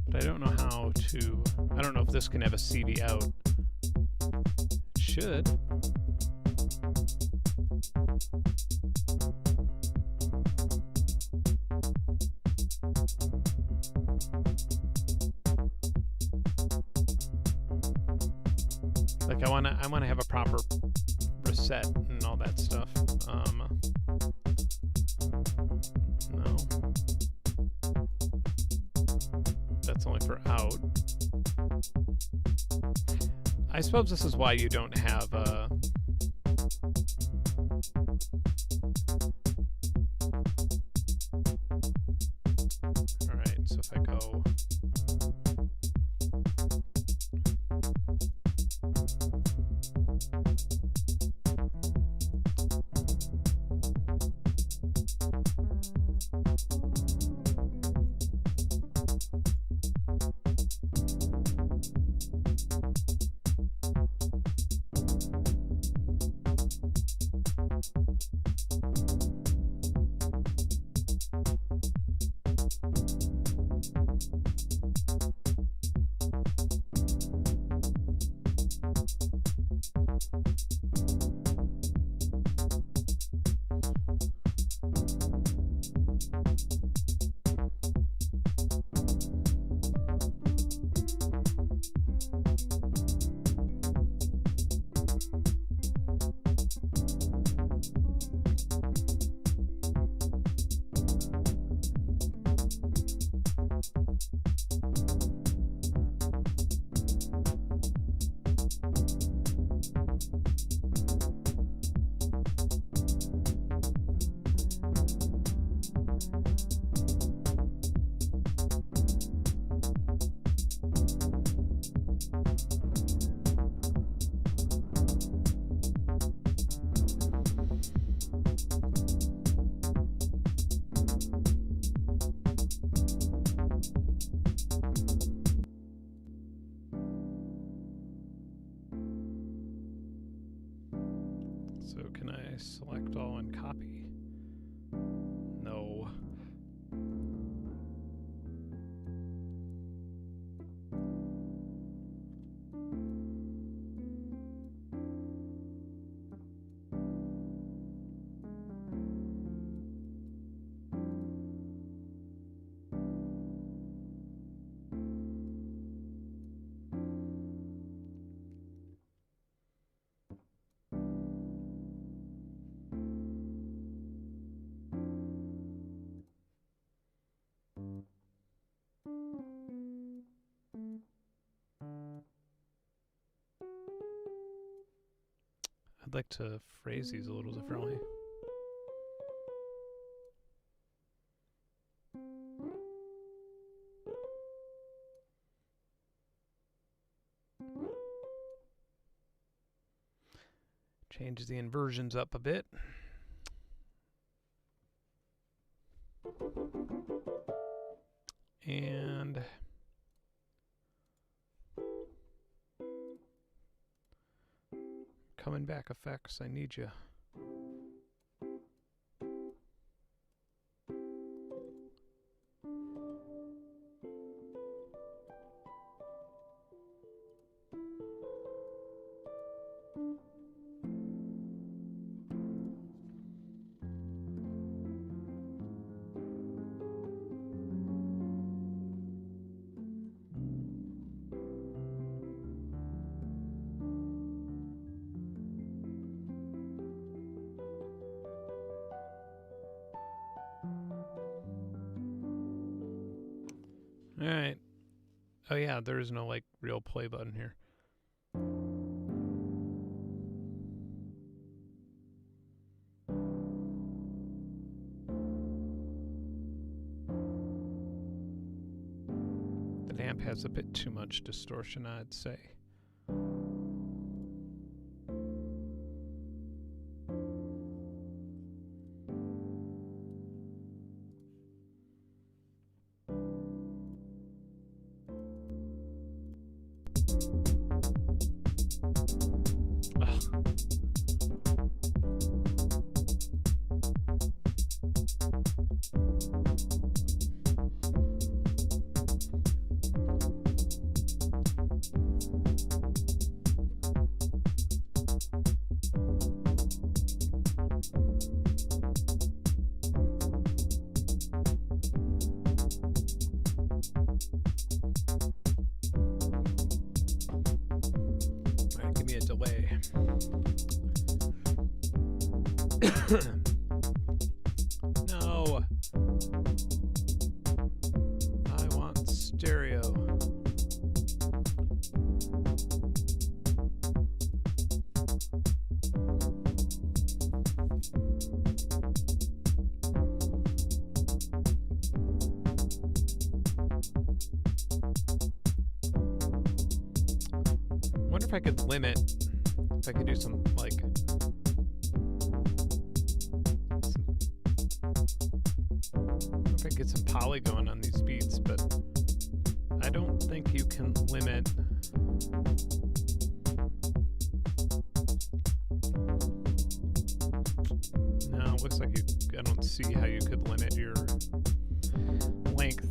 But I don't know how to. I don't know if this can have a CV out. It should. Like I wanna have a proper reset and all that stuff. No. That's only for out. I suppose this is why you don't have Alright, so if I go So can I select all and copy? No. I'd like to phrase these a little differently. Change the inversions up a bit. And coming back effects, I need you. All right. Oh yeah, there is no like real play button here. The amp has a bit too much distortion, I'd say. Alright, give me a delay. No. I want stereo. I wonder if I could limit, if I could do some like if I get some poly going on these beats, but I don't think you can limit. No, it looks like you. I don't see how you could limit your length.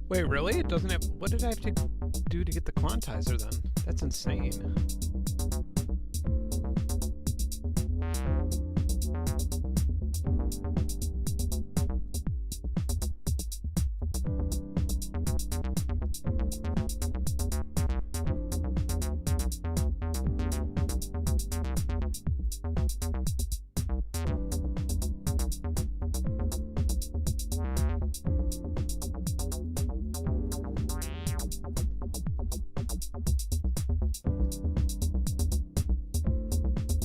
Wait, really? It doesn't have. What did I have to do to get the quantizer then? That's insane.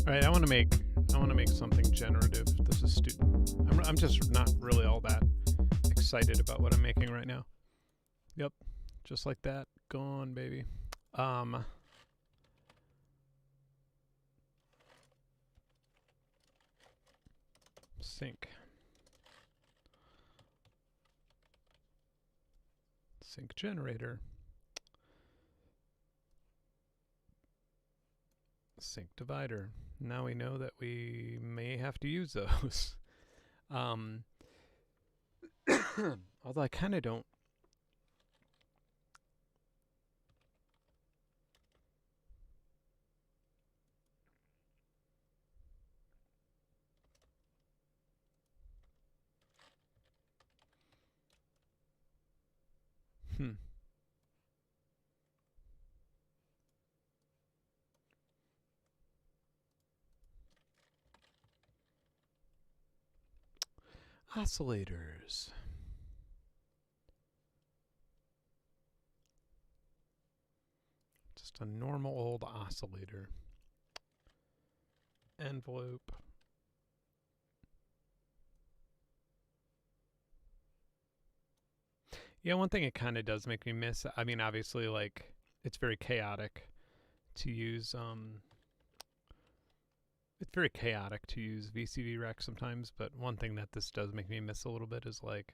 Alright, I want to make something generative. This is stupid. I'm just not really all that excited about what I'm making right now. Yep, just like that. Gone, baby. Sync generator. Sync divider. Now we know that we may have to use those. Although I kind of don't. Oscillators. Just a normal old oscillator. Envelope. Yeah, one thing it kind of does make me miss, I mean, obviously, like, it's very chaotic to use, it's very chaotic to use VCV rec sometimes, but one thing that this does make me miss a little bit is like,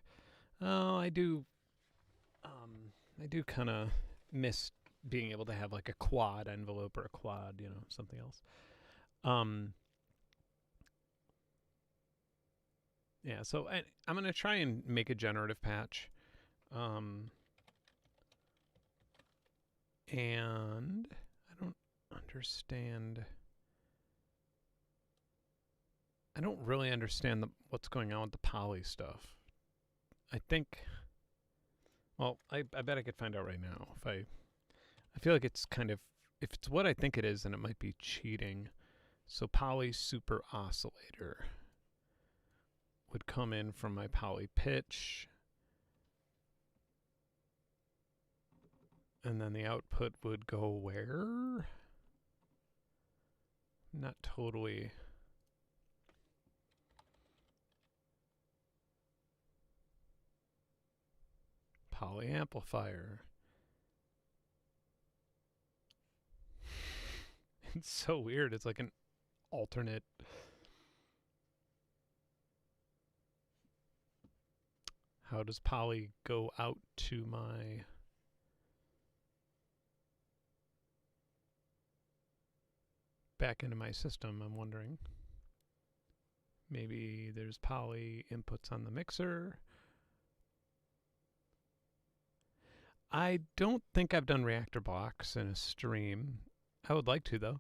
oh, I do kind of miss being able to have like a quad envelope or a quad, something else. Yeah, so I'm going to try and make a generative patch. And I don't understand. I don't really understand what's going on with the poly stuff. I think. Well, I bet I could find out right now. I feel like it's kind of, if it's what I think it is, then it might be cheating. So poly super oscillator would come in from my poly pitch, and then the output would go where? Not totally. Poly amplifier. It's so weird. It's like an alternate. How does poly go out to my back into my system? I'm wondering. Maybe there's poly inputs on the mixer. I don't think I've done reactor blocks in a stream. I would like to, though.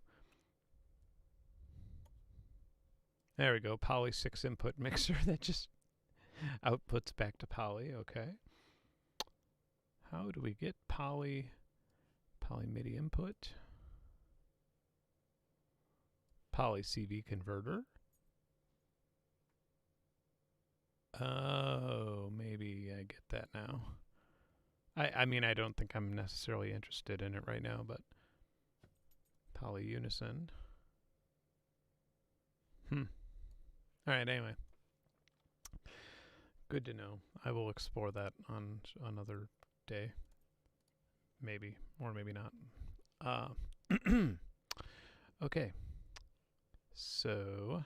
There we go. Poly 6 input mixer that just outputs back to poly. Okay. How do we get poly MIDI input? Poly CV converter. Oh, maybe I get that now. I mean, I don't think I'm necessarily interested in it right now, but poly unison. Alright, anyway. Good to know. I will explore that on another day. Maybe, or maybe not. Okay. So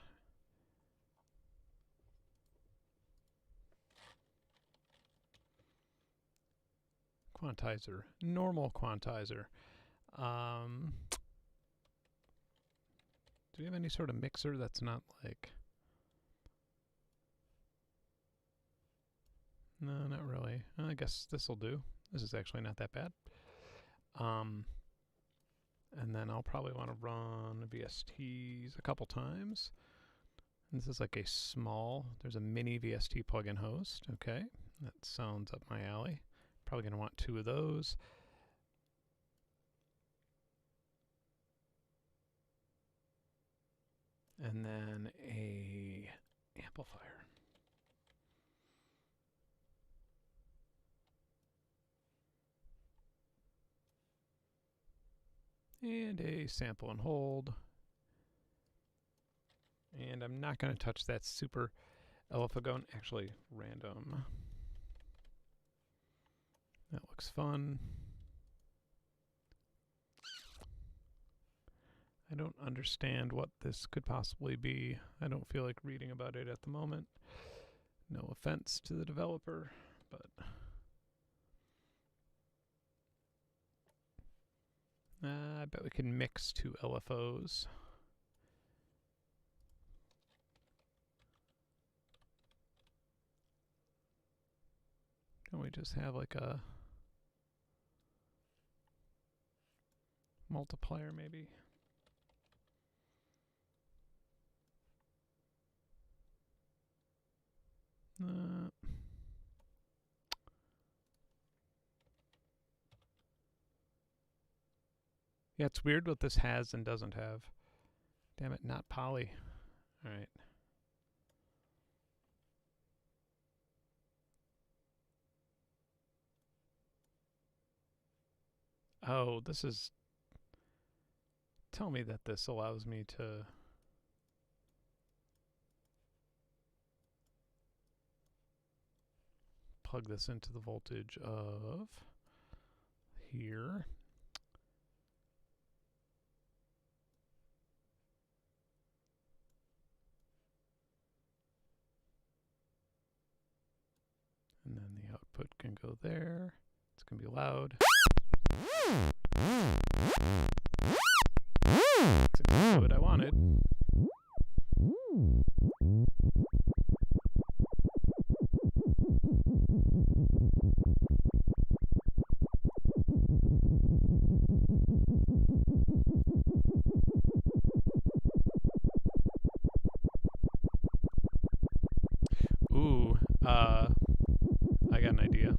quantizer, normal quantizer. Do we have any sort of mixer that's not like... No, not really. I guess this will do. This is actually not that bad. And then I'll probably want to run VSTs a couple times. And this is like a small, there's a mini VST plugin host. Okay, that sounds up my alley. Probably going to want 2 of those. And then a amplifier. And a sample and hold. And I'm not going to touch that super elephagone, actually random. That looks fun. I don't understand what this could possibly be. I don't feel like reading about it at the moment. No offense to the developer, but I bet we can mix 2 LFOs. Can we just have like a multiplier maybe? Yeah, it's weird what this has and doesn't have. Damn it, not poly. Alright. Oh, this is... Tell me that this allows me to... plug this into the voltage of here. And then the output can go there. It's going to be loud. That's exactly what I wanted. Ooh, I got an idea.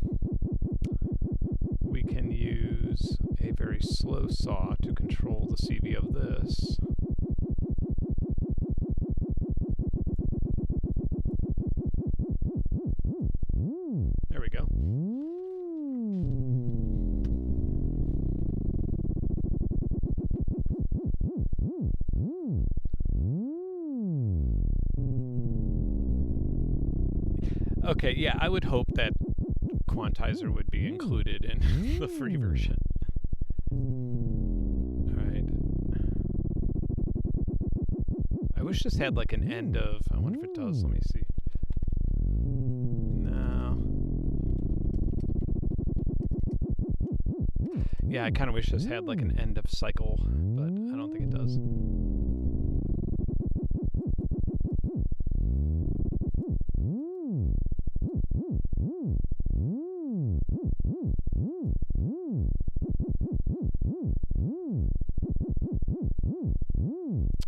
We can use a very slow saw to control the CV of this. Okay, yeah, I would hope that quantizer would be included in the free version. Alright. I wish this had like an end of... I wonder if it does. Let me see. No. Yeah, I kind of wish this had like an end of cycle, but I don't think it does.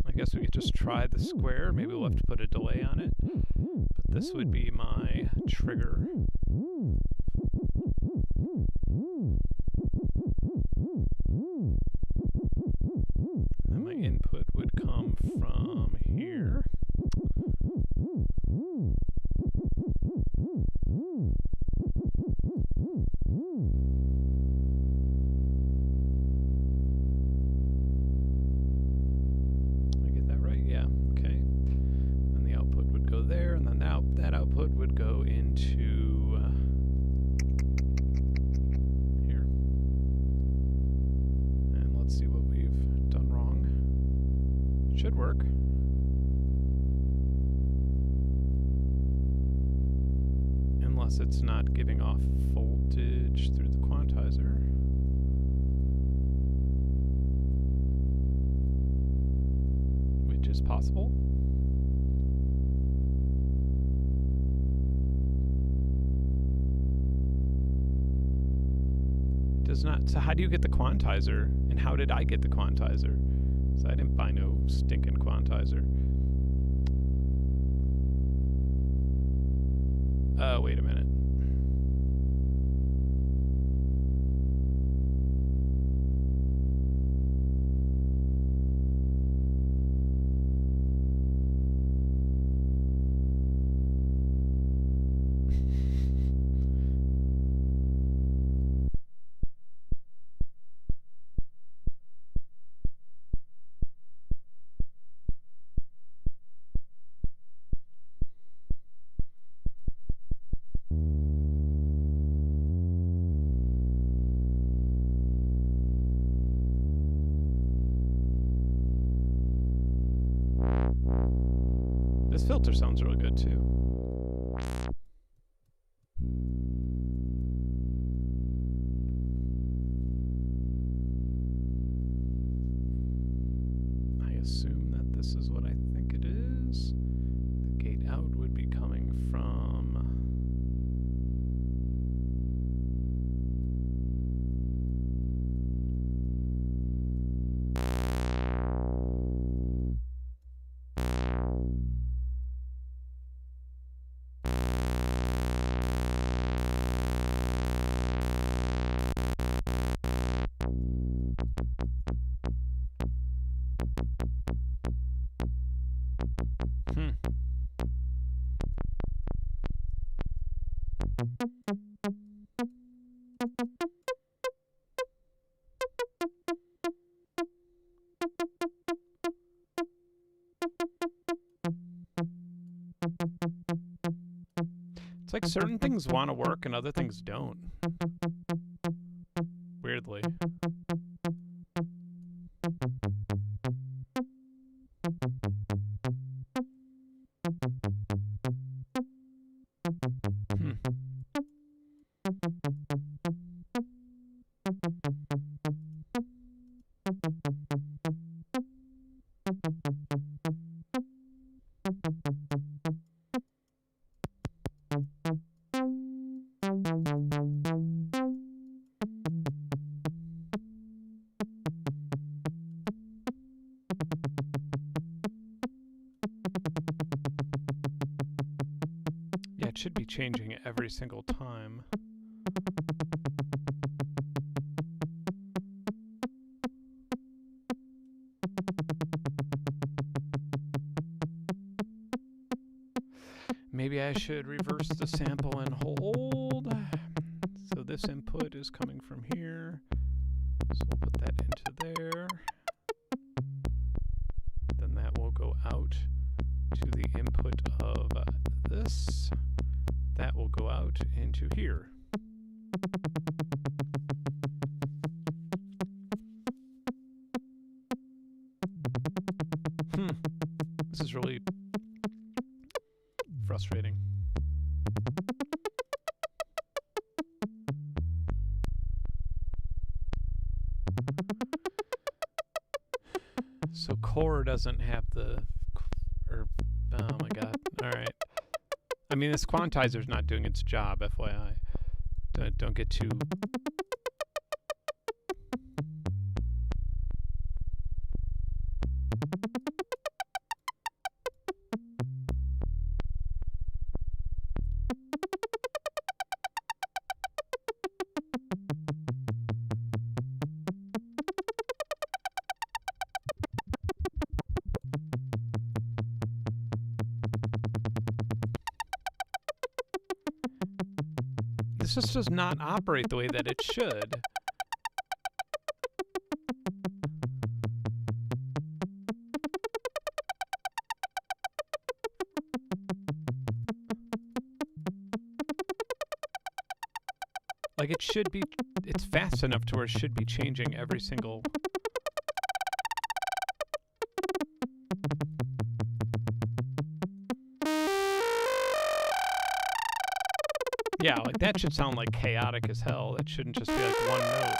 I guess we could just try the square. Maybe we'll have to put a delay on it. But this would be my trigger. And my input would come from here. I get that right? Yeah. Okay. And the output would go there, and then that output would go into here. And let's see what we've done wrong. Should work. Unless it's not giving off voltage through the quantizer. Which is possible. It does not. So how do you get the quantizer? And how did I get the quantizer? So I didn't buy no stinking quantizer. Wait a minute. This filter sounds really good too. I assume that this is what I think it is. The gate out would be coming from... It's like certain things want to work and other things don't. Weirdly. Yeah, it should be changing every single time. Maybe I should reverse the sample and hold. So this input is coming from here. So we'll put that into there. Then that will go out to the input of this. that will go out into here. This is really frustrating. So core doesn't have the, oh my god, alright. I mean, this quantizer's not doing its job, FYI. Don't get too... This just does not operate the way that it should. Like it should be, it's fast enough to where it should be changing every single... Yeah, like that should sound like chaotic as hell. That shouldn't just be like one note.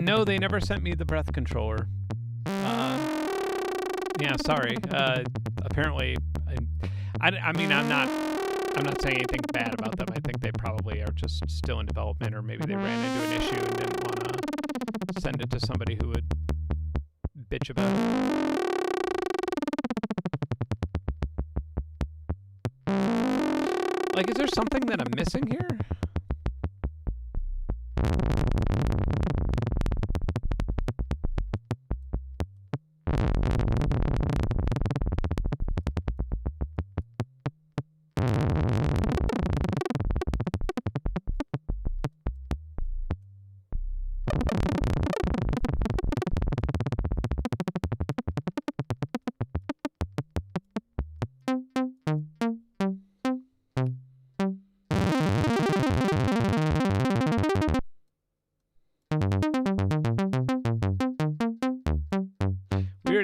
No, they never sent me the breath controller. Yeah, sorry. Apparently, I mean, I'm not saying anything bad about them. I think they probably are just still in development, or maybe they ran into an issue and didn't want to send it to somebody who would bitch about it. Like, is there something that I'm missing here?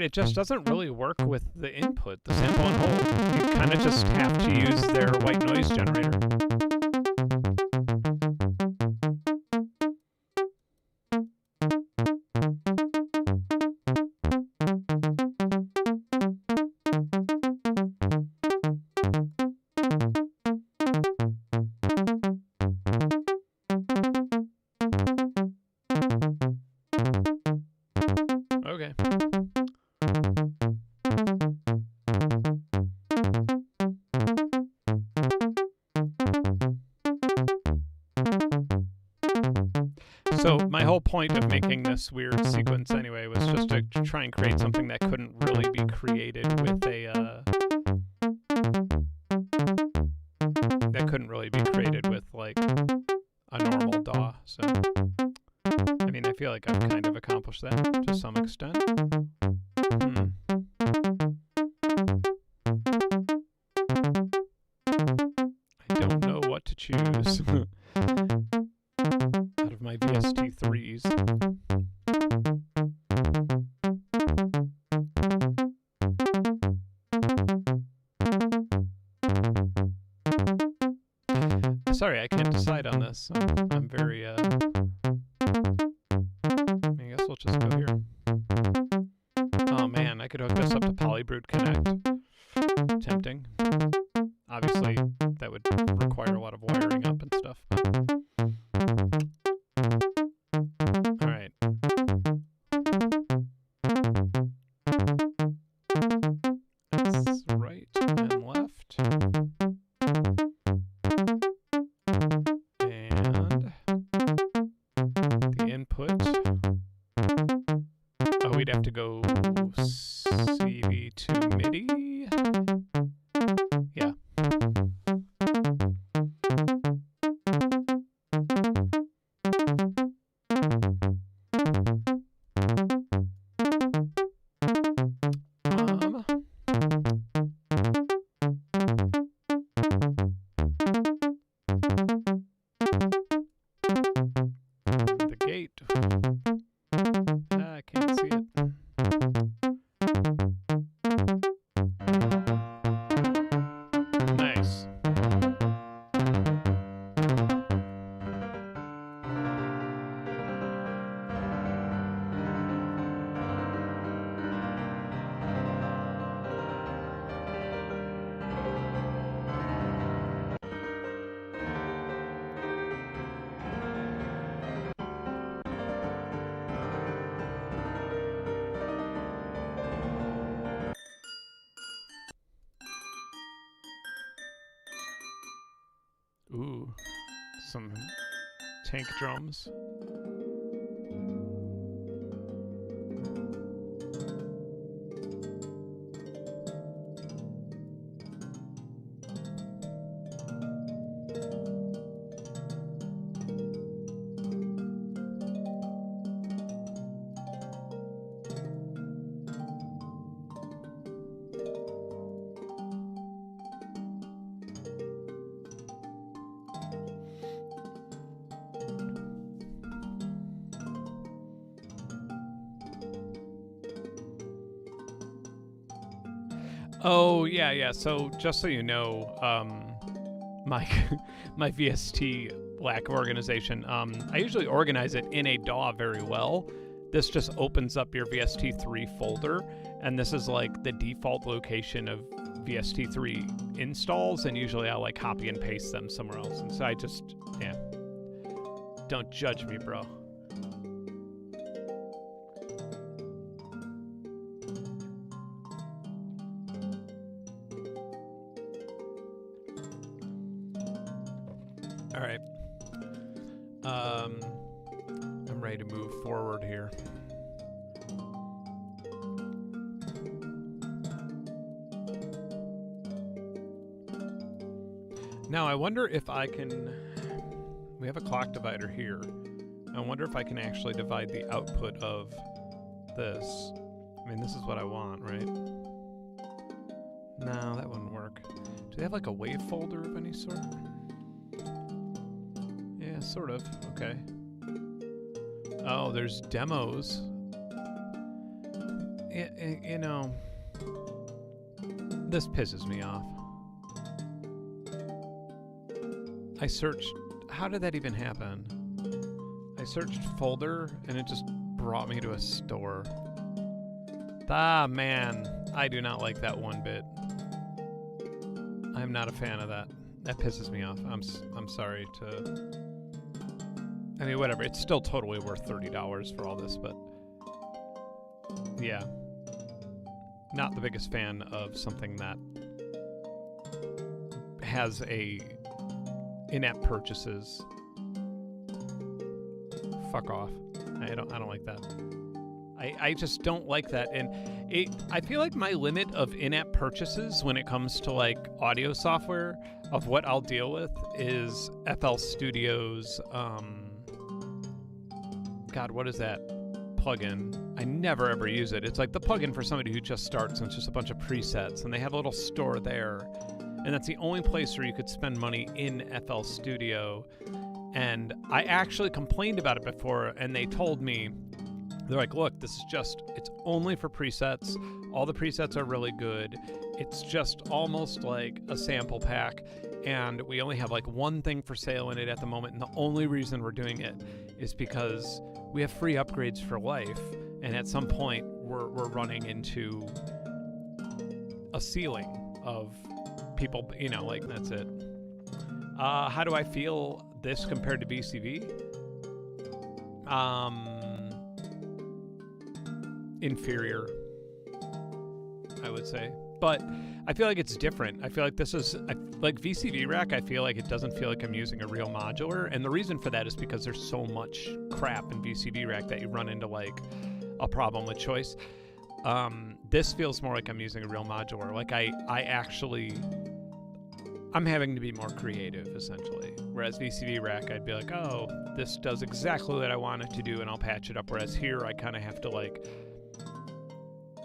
It just doesn't really work with the input, the sample and hold. You kind of just have to use their white noise generator. Okay. So my whole point of making this weird sequence anyway was just to try and create something that couldn't really be created with a like a normal DAW. So I mean, I feel like I've kind of accomplished that to some extent. I don't know what to choose out of my VST3s. Sorry, I can't decide on this. I'm very, I guess we'll just go here. Oh man, I could hook this up to Polybrute Connect. Tempting. Obviously, that would require a lot of wiring up and stuff. Alright. It's right and left. And the input. Oh, we'd have to go CV to MIDI. Yeah. Ooh, some tank drums. Oh yeah. So just so you know, my my VST lack of organization. I usually organize it in a DAW very well. This just opens up your VST3 folder, and this is like the default location of VST3 installs. And usually I'll like copy and paste them somewhere else. And so I just don't judge me, bro. All right. I'm ready to move forward here. Now, I wonder if I can... We have a clock divider here. I wonder if I can actually divide the output of this. I mean, this is what I want, right? No, that wouldn't work. Do they have like a wave folder of any sort? Yeah, sort of. Okay. Oh, there's demos. You know, this pisses me off. I searched... How did that even happen? I searched folder, and it just brought me to a store. Ah, man. I do not like that one bit. I'm not a fan of that. That pisses me off. I'm sorry to... I mean, whatever. It's still totally worth $30 for all this, but... Yeah. Not the biggest fan of something that has a... in-app purchases. Fuck off. I don't like that. I just don't like that. And I feel like my limit of in-app purchases when it comes to like audio software of what I'll deal with is FL Studio's God, what is that plugin? I never ever use it. It's like the plugin for somebody who just starts, and it's just a bunch of presets, and they have a little store there. And that's the only place where you could spend money in FL Studio. And I actually complained about it before, and they told me, they're like, look, this is just, it's only for presets. All the presets are really good. It's just almost like a sample pack. And we only have like one thing for sale in it at the moment. And the only reason we're doing it is because we have free upgrades for life. And at some point, we're running into a ceiling of people, you know, like, that's it. How do I feel this compared to VCV? Inferior, I would say. But I feel like it's different. I feel like this is, like VCV Rack, I feel like it doesn't feel like I'm using a real modular. And the reason for that is because there's so much crap in VCV Rack that you run into like a problem with choice. This feels more like I'm using a real modular. Like I'm having to be more creative, essentially. Whereas VCV Rack, I'd be like, oh, this does exactly what I want it to do, and I'll patch it up. Whereas here, I kind of have to, like,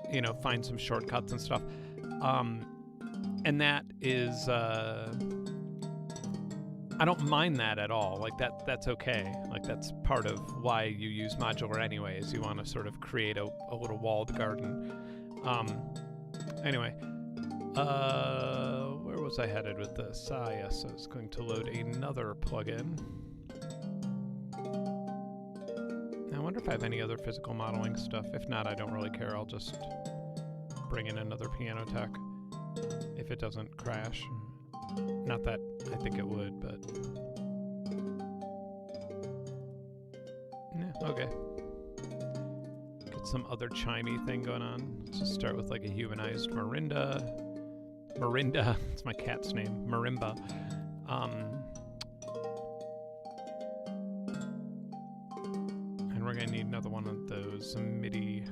you know, find some shortcuts and stuff. And that is, I don't mind that at all. Like, that's okay. Like, that's part of why you use modular anyway, is you want to sort of create a little walled garden. Anyway. Where was I headed with this? Yes, I was going to load another plugin. I wonder if I have any other physical modeling stuff. If not, I don't really care. I'll just bring in another piano tech if it doesn't crash. Not that I think it would, but... Yeah, okay. Get some other chimey thing going on. Let's just start with like a humanized Marinda, it's my cat's name, Marimba. gonna need another one of those MIDI,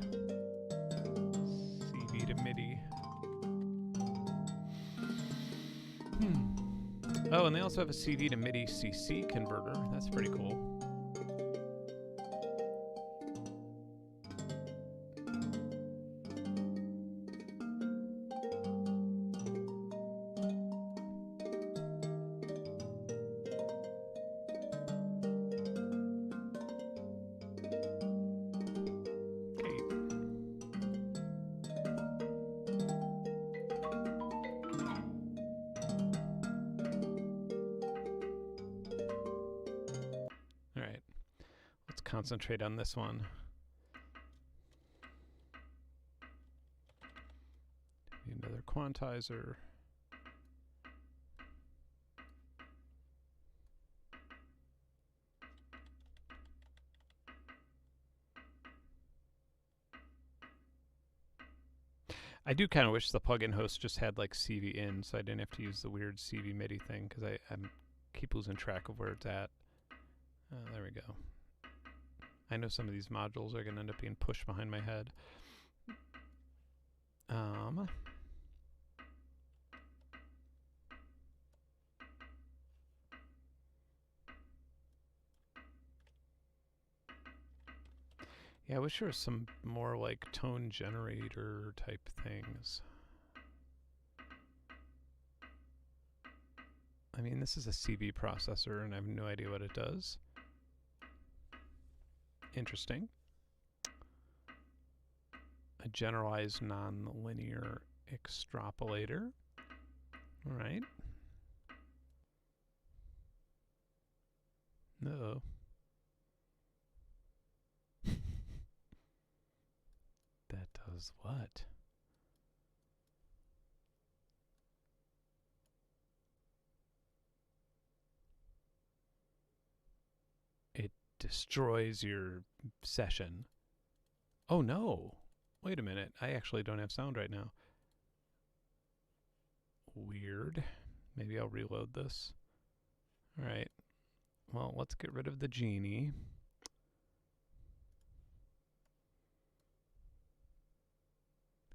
CV to MIDI. Oh, and they also have a CV to MIDI CC converter. That's pretty cool. Alright, let's concentrate on this one. Need another quantizer. I do kind of wish the plugin host just had like CV in, so I didn't have to use the weird CV MIDI thing, because I keep losing track of where it's at. There we go. I know some of these modules are going to end up being pushed behind my head. Yeah, I wish there was some more like tone generator type things. I mean, this is a CV processor and I have no idea what it does. Interesting. A generalized nonlinear extrapolator. All right. Uh-oh. That does what? It destroys your session. Oh no. Wait a minute. I actually don't have sound right now. Weird. Maybe I'll reload this. All right. Well, let's get rid of the genie.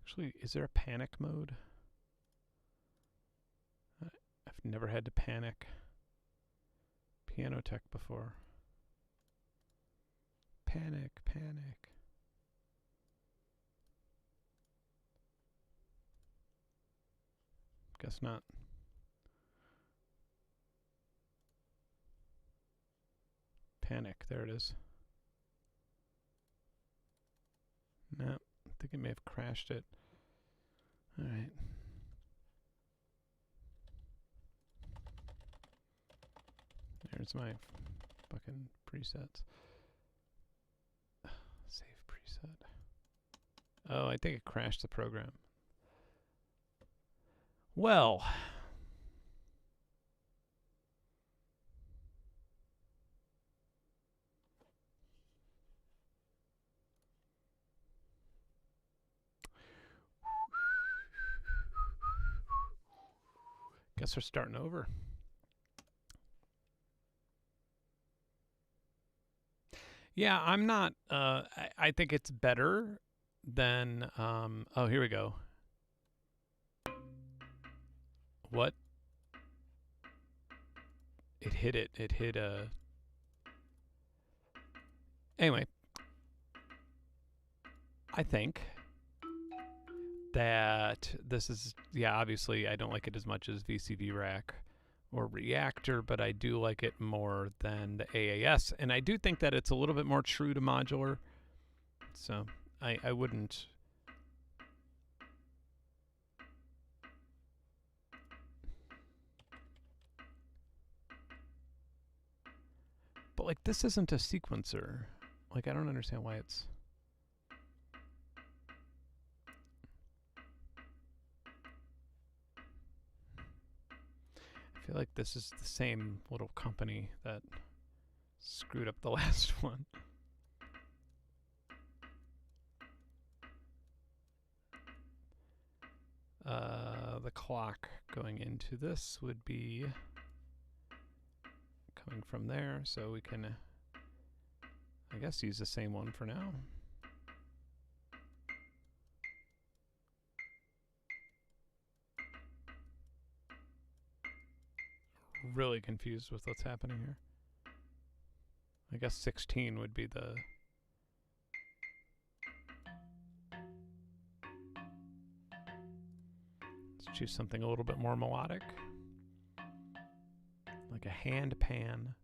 Actually, is there a panic mode? I've never had to panic piano tech before. Panic, panic. Guess not. Panic, there it is. No, I think it may have crashed it. All right. There's my fucking presets. Save preset. Oh, I think it crashed the program. Well. Guess we're starting over. Yeah, I'm not, I think it's better than, oh, here we go. What? It hit it. It hit a... Anyway. I think that this is, yeah, obviously I don't like it as much as VCV Rack or Reactor, but I do like it more than the AAS. And I do think that it's a little bit more true to modular. So I wouldn't... But like this isn't a sequencer. Like I don't understand why it's... I feel like this is the same little company that screwed up the last one. The clock going into this would be coming from there, so we can I guess use the same one for now. Really confused with what's happening here. I guess 16 would be the... Let's choose something a little bit more melodic. Like a hand pan.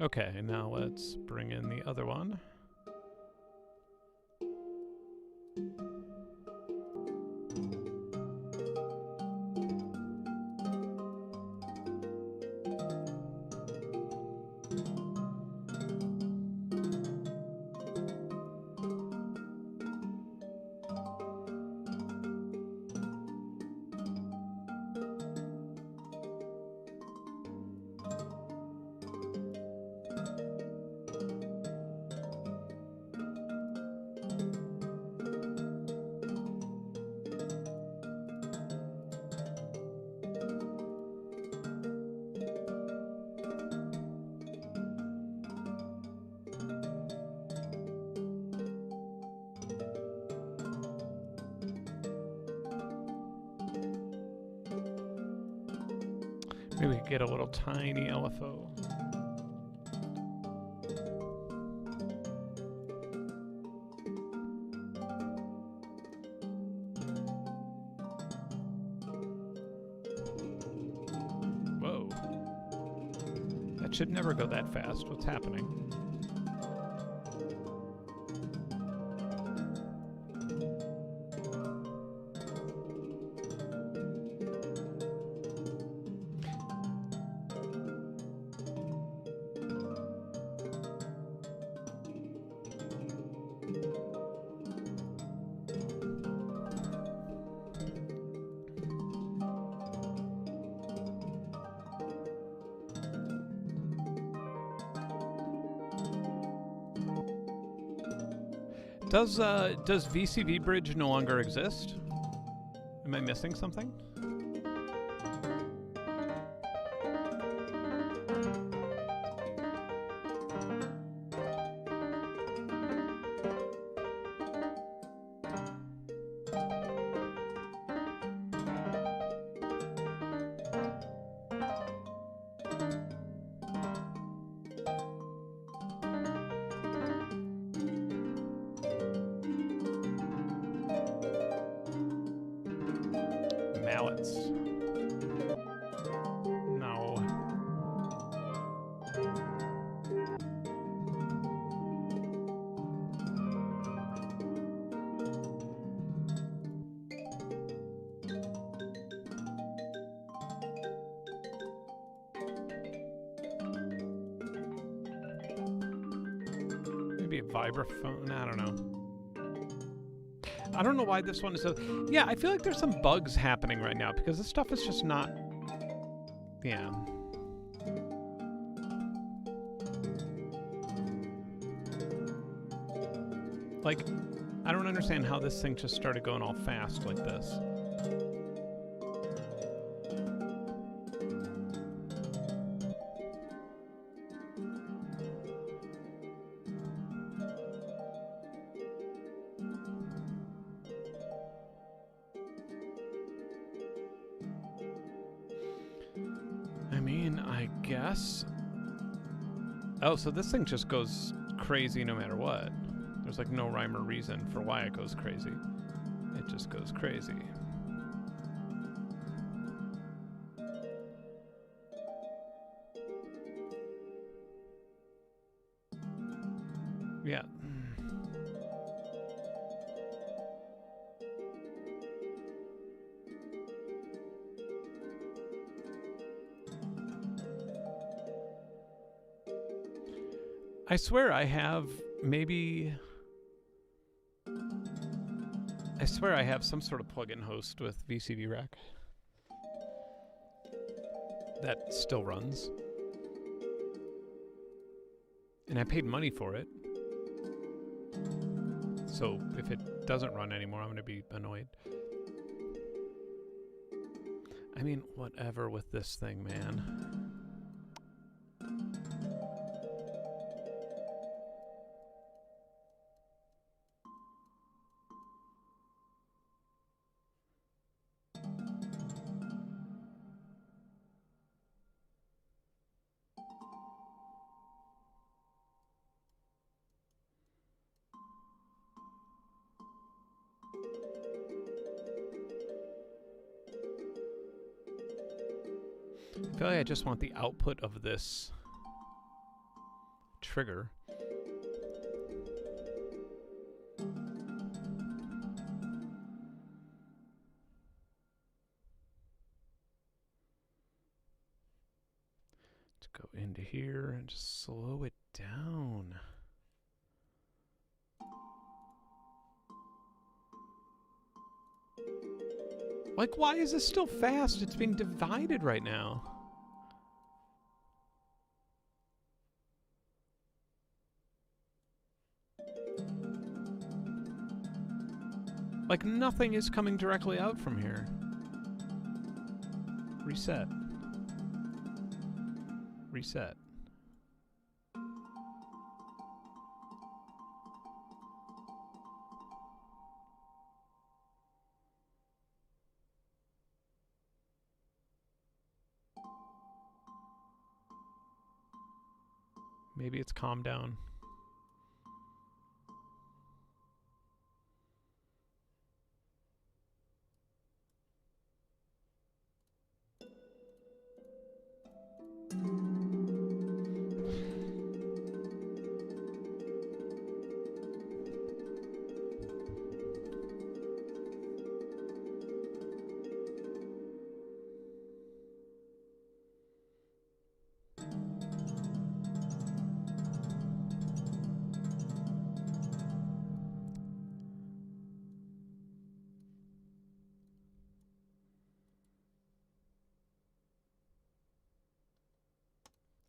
Okay, now let's bring in the other one. Maybe we could get a little tiny LFO. Whoa. That should never go that fast. What's happening? Does VCV Bridge no longer exist? Am I missing something? Mallets. No. Maybe a vibraphone? I don't know. I don't know why this one is so... Yeah, I feel like there's some bugs happening right now because this stuff is just not... Yeah. Like, I don't understand how this thing just started going all fast like this. I mean, I guess... Oh, so this thing just goes crazy no matter what. There's like no rhyme or reason for why it goes crazy. It just goes crazy. Yeah. I swear I have maybe... swear I have some sort of plug-in host with VCD Rack that still runs. And I paid money for it. So if it doesn't run anymore, I'm going to be annoyed. I mean, whatever with this thing, man. I feel like I just want the output of this trigger. To go into here and just slow it down. Like, why is this still fast? It's being divided right now. Like, nothing is coming directly out from here. Reset. Reset. Maybe it's calmed down.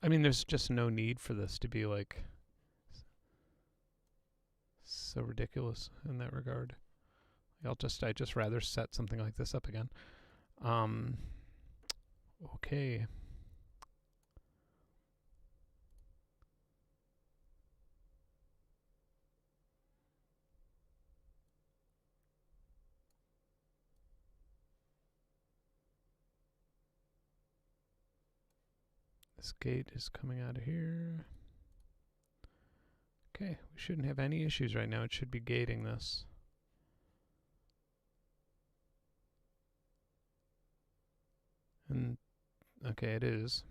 I mean, there's just no need for this to be, like, so ridiculous in that regard. I'd just rather set something like this up again. Okay. This gate is coming out of here. Okay, we shouldn't have any issues right now. It should be gating this. And okay, it is.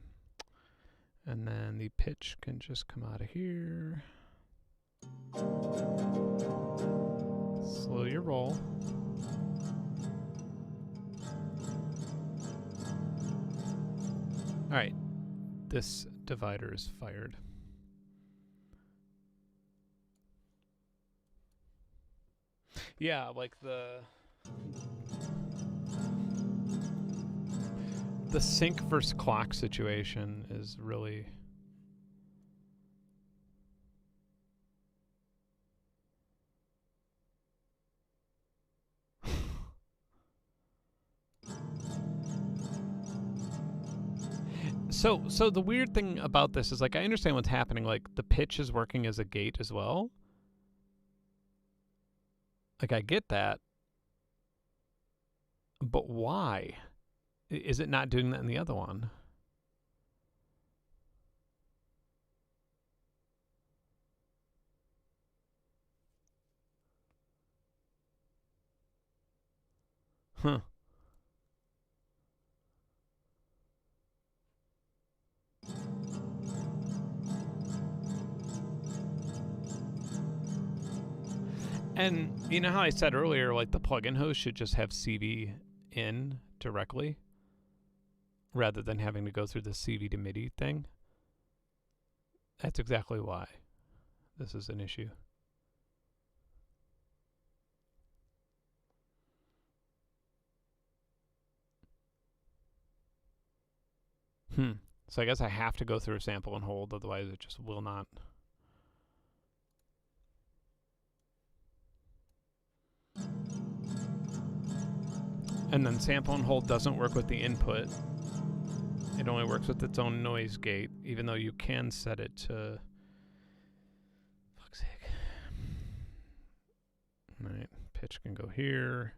And then the pitch can just come out of here. Slow your roll. All right, this divider is fired. Yeah, like the sync versus clock situation is really So the weird thing about this is, like, I understand what's happening. Like, the pitch is working as a gate as well. Like, I get that. But why? Is it not doing that in the other one? Huh. And you know how I said earlier, like, the plugin host should just have CV in directly rather than having to go through the CV to MIDI thing? That's exactly why this is an issue. So I guess I have to go through a sample and hold, otherwise it just will not. And then sample and hold doesn't work with the input. It only works with its own noise gate, even though you can set it to... Fuck's sake. Alright, pitch can go here.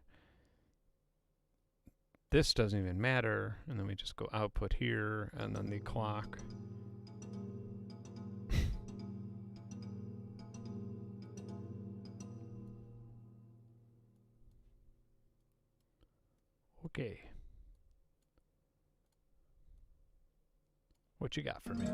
This doesn't even matter, and then we just go output here, and then the clock. Okay. What you got for me?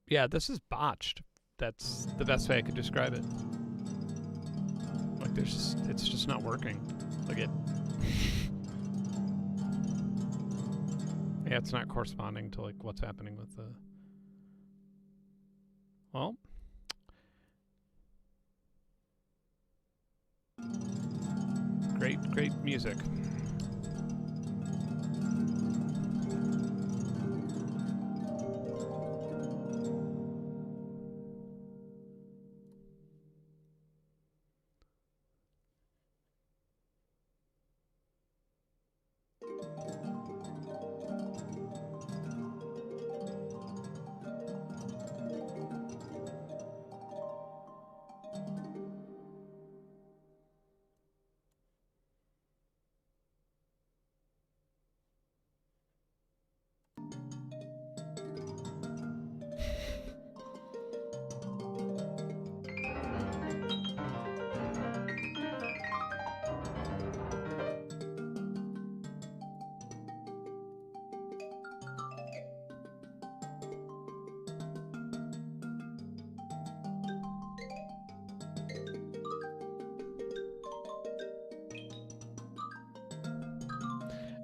Yeah, this is botched. That's the best way I could describe it. Like, it's just not working. Like it. Yeah, it's not corresponding to like what's happening with the. Well. Great music.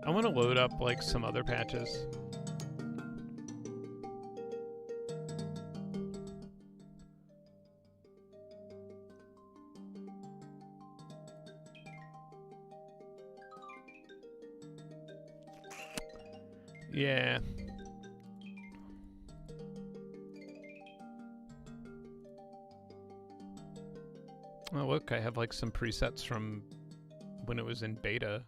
I want to load up like some other patches. Yeah. Oh, look, I have like some presets from when it was in beta.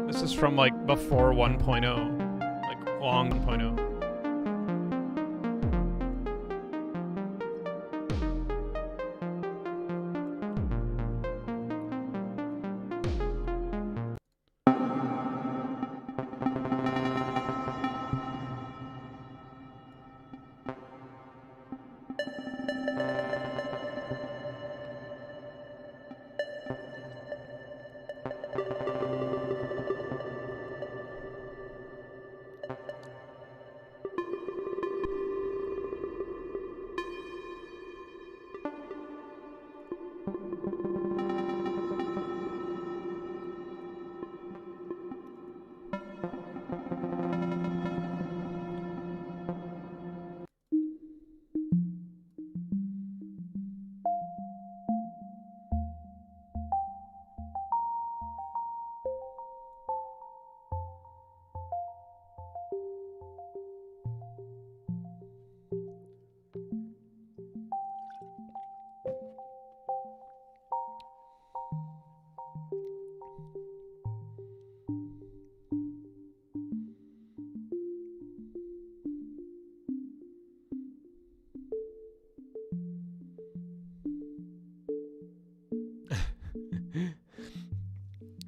This is from like before 1.0, like long 1.0.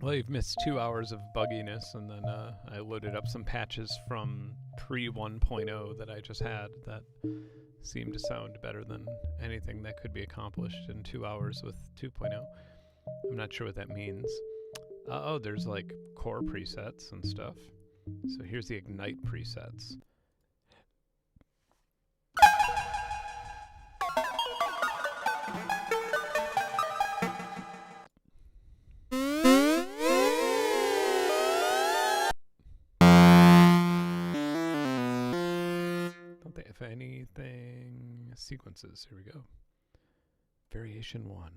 Well, you've missed 2 hours of bugginess, and then I loaded up some patches from pre 1.0 that I just had that seemed to sound better than anything that could be accomplished in 2 hours with 2.0. I'm not sure what that means. Oh, there's like core presets and stuff. So here's the Ignite presets. Don't they have anything? Sequences. Here we go. Variation 1.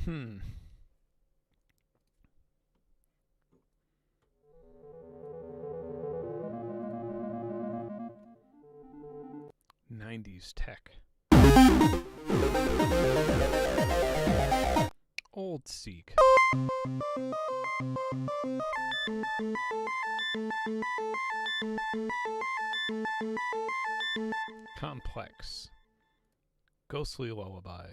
Hmm. '90s tech. Old Seek. Complex. Ghostly Lullaby.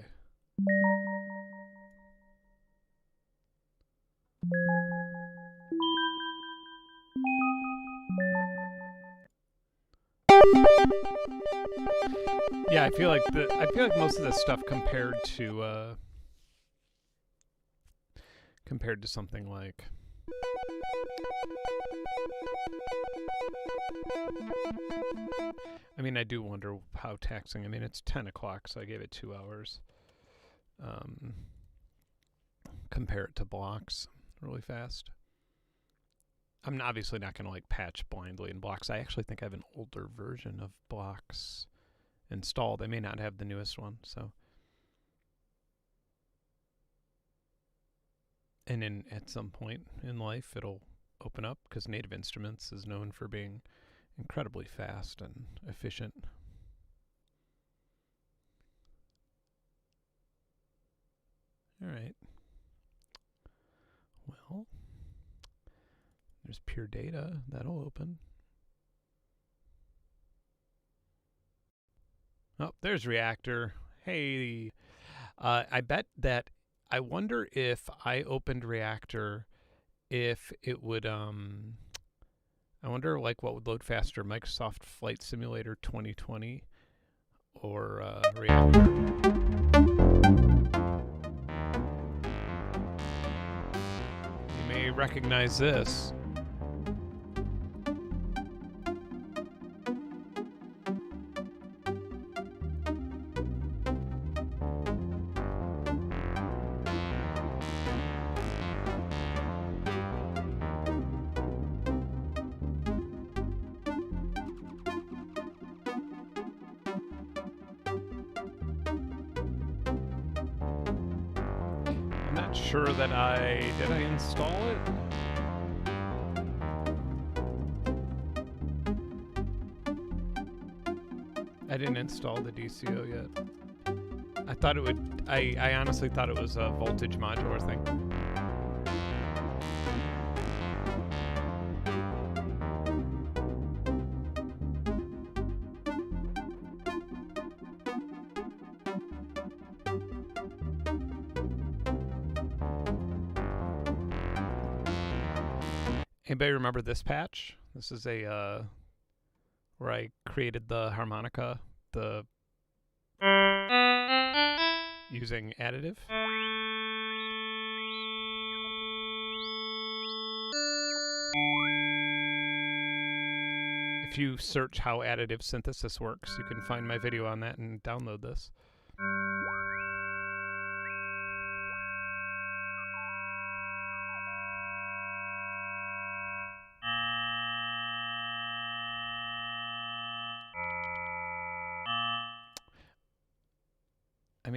Yeah, I feel like most of this stuff compared to something like I mean, I do wonder how taxing. I mean, it's 10 o'clock, so I gave it 2 hours. Compare it to blocks really fast. I'm obviously not going to like patch blindly in blocks. I actually think I have an older version of blocks installed. I may not have the newest one, so. And at some point in life, it'll open up because Native Instruments is known for being incredibly fast and efficient. All right. Well, there's Pure Data. That'll open. Oh, there's Reactor. Hey, I bet that I wonder if I opened Reactor, if it would I wonder like what would load faster, Microsoft Flight Simulator 2020 or Reactor. You may recognize this. Sure that did I install it? I didn't install the DCO yet. I thought it would. I honestly thought it was a voltage modular thing. Anybody remember this patch? This is a where I created the harmonica, using additive. If you search how additive synthesis works, you can find my video on that and download this.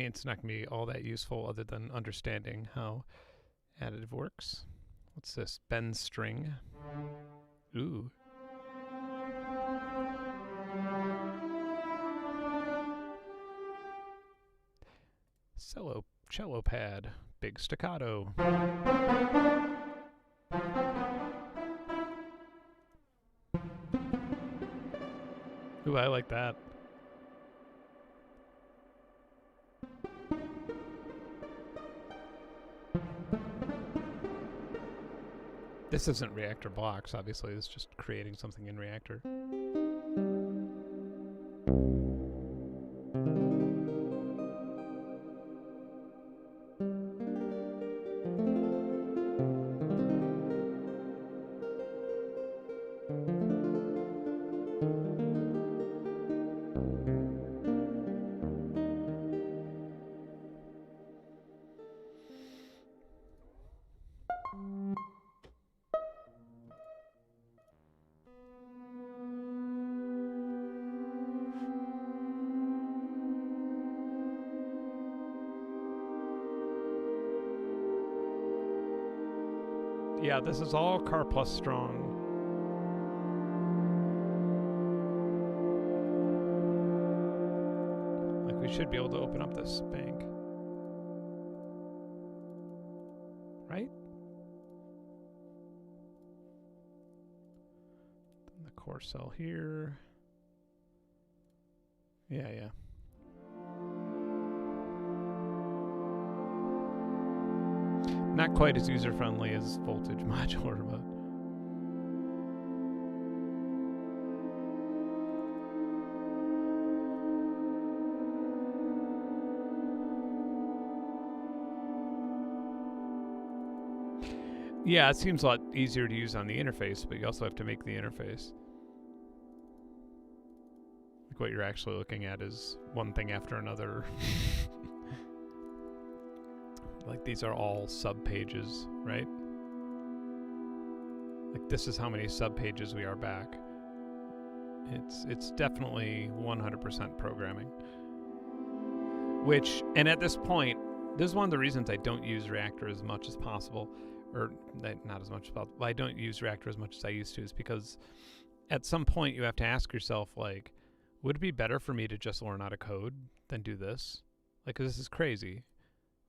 mean, it's not going to be all that useful other than understanding how additive works. What's this? Bend string. Ooh. Cello pad. Big staccato. Ooh, I like that. This isn't Reactor blocks, obviously. It's just creating something in Reactor. Yeah, this is all Car Plus strong. Like, we should be able to open up this bank. Right? Then the core cell here. Yeah. Not quite as user-friendly as voltage modular, but yeah, it seems a lot easier to use on the interface, but you also have to make the interface. Like, what you're actually looking at is one thing after another. Like, these are all sub-pages, right? Like, this is how many sub-pages we are back. It's definitely 100% programming. Which, and at this point, this is one of the reasons I don't use Reactor as much as possible. Or, not as much as possible. I don't use Reactor as much as I used to, is because at some point you have to ask yourself, like, would it be better for me to just learn how to code than do this? Like, 'cause this is crazy.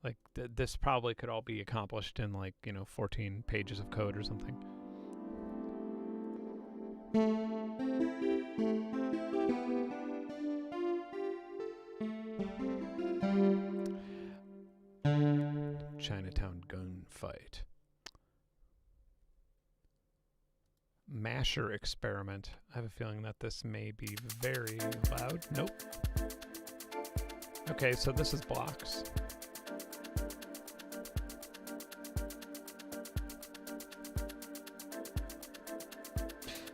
Like, this probably could all be accomplished in, like, 14 pages of code or something. Chinatown gunfight. Masher experiment. I have a feeling that this may be very loud. Nope. Okay, so this is blocks.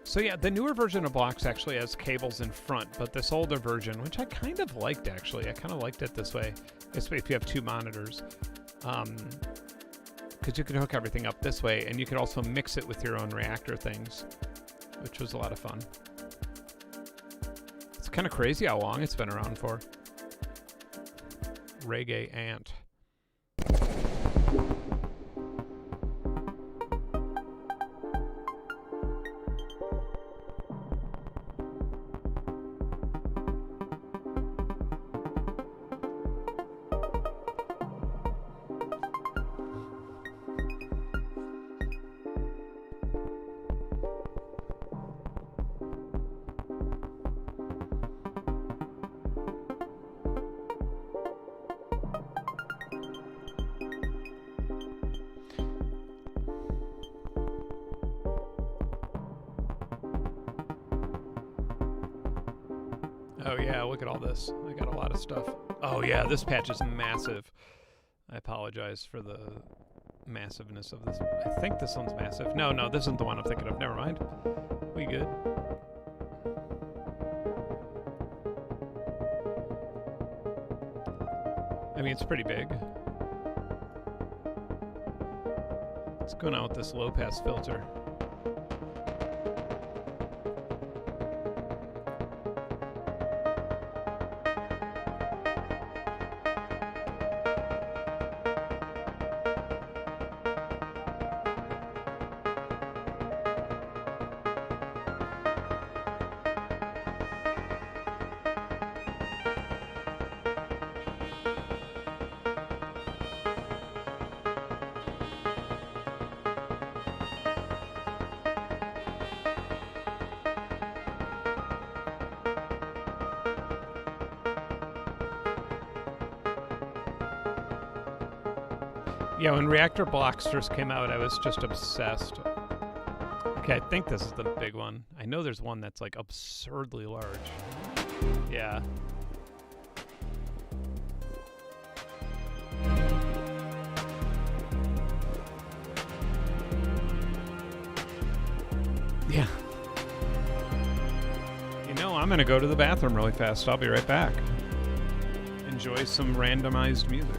So yeah, the newer version of blocks actually has cables in front, but this older version, which I kind of liked actually, I kind of liked it this way, especially if you have two monitors, because you could hook everything up this way, and you could also mix it with your own Reactor things, which was a lot of fun. It's kind of crazy how long it's been around for. Reggae Ant. Oh yeah, look at all this. I got a lot of stuff. Oh yeah, this patch is massive. I apologize for the massiveness of this. I think this one's massive. No, this isn't the one I'm thinking of. Never mind. We good. I mean, it's pretty big. What's going on with this low pass filter? Yeah, when reactor blocks first came out, I was just obsessed. Okay, I think this is the big one. I know there's one that's like absurdly large. Yeah. Yeah. You know, I'm gonna go to the bathroom really fast. I'll be right back. Enjoy some randomized music.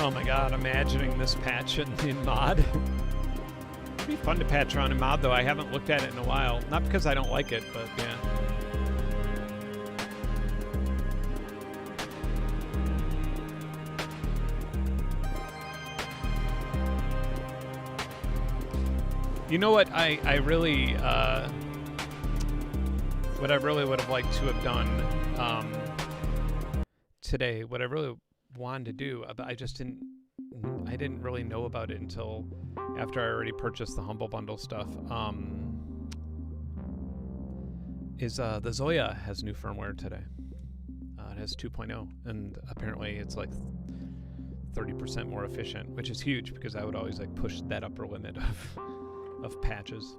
Oh my god, imagining this patch in mod. It'd be fun to patch around in mod, though. I haven't looked at it in a while. Not because I don't like it, but yeah. You know what I really what I really would have liked to have done today, what I really wanted to do, but I didn't really know about it until after I already purchased the Humble Bundle stuff, is the Zoya has new firmware today. It has 2.0, and apparently it's like 30% more efficient, which is huge because I would always like push that upper limit of patches.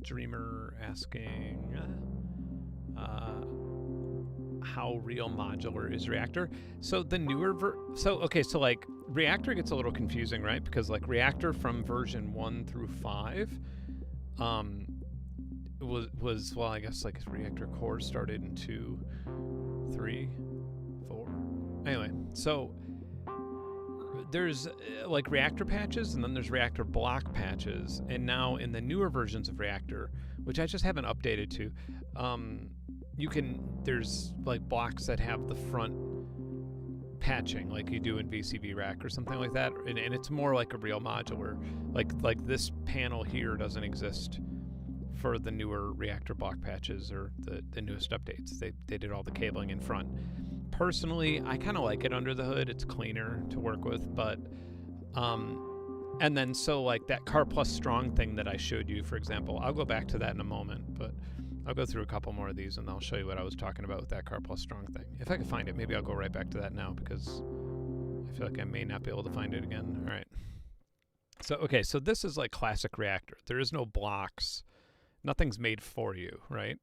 Dreamer asking how real modular is Reactor. So the newer so like Reactor gets a little confusing, right? Because like Reactor from version 1 through 5 was well, I guess like Reactor Core started in 2, 3, 4. Anyway, so there's like Reactor patches, and then there's Reactor block patches, and now in the newer versions of Reactor, which I just haven't updated to, there's like blocks that have the front patching like you do in VCV Rack or something like that, and it's more like a real modular. Like this panel here doesn't exist for the newer Reactor block patches or the newest updates. They did all the cabling in front. Personally, I kind of like it under the hood. It's cleaner to work with, but and then so like that Car Plus Strong thing that I showed you, for example, I'll go back to that in a moment, but I'll go through a couple more of these and I'll show you what I was talking about with that Car Plus Strong thing. If I can find it, maybe I'll go right back to that now because I feel like I may not be able to find it again. All right. So, okay, so this is like classic Reactor. There is no blocks. Nothing's made for you, right?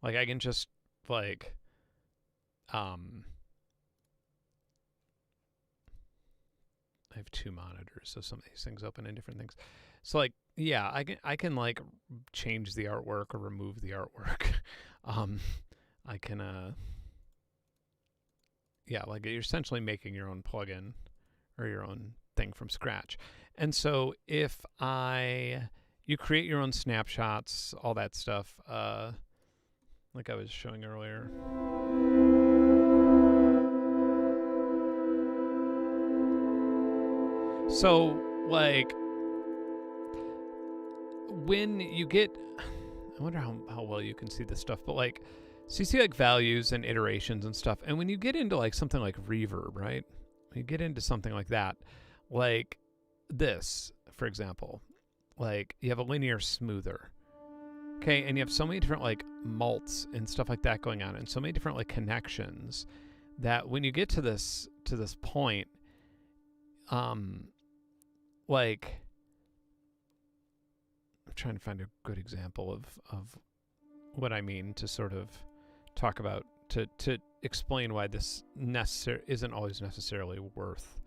Like I can just like I have 2 monitors, so some of these things open in different things. So like, yeah, I can like change the artwork or remove the artwork. I can yeah, like you're essentially making your own plugin or your own thing from scratch. And so if you create your own snapshots, all that stuff, like I was showing earlier. So, like, when you get, I wonder how well you can see this stuff, but like, So you see like values and iterations and stuff. And when you get into like something like reverb, right? When you get into something like that, like this, for example, like you have a linear smoother. Okay, and you have so many different like malts and stuff like that going on, and so many different like connections that when you get to this point, like I'm trying to find a good example of what I mean to sort of talk about to explain why this isn't always necessarily worth.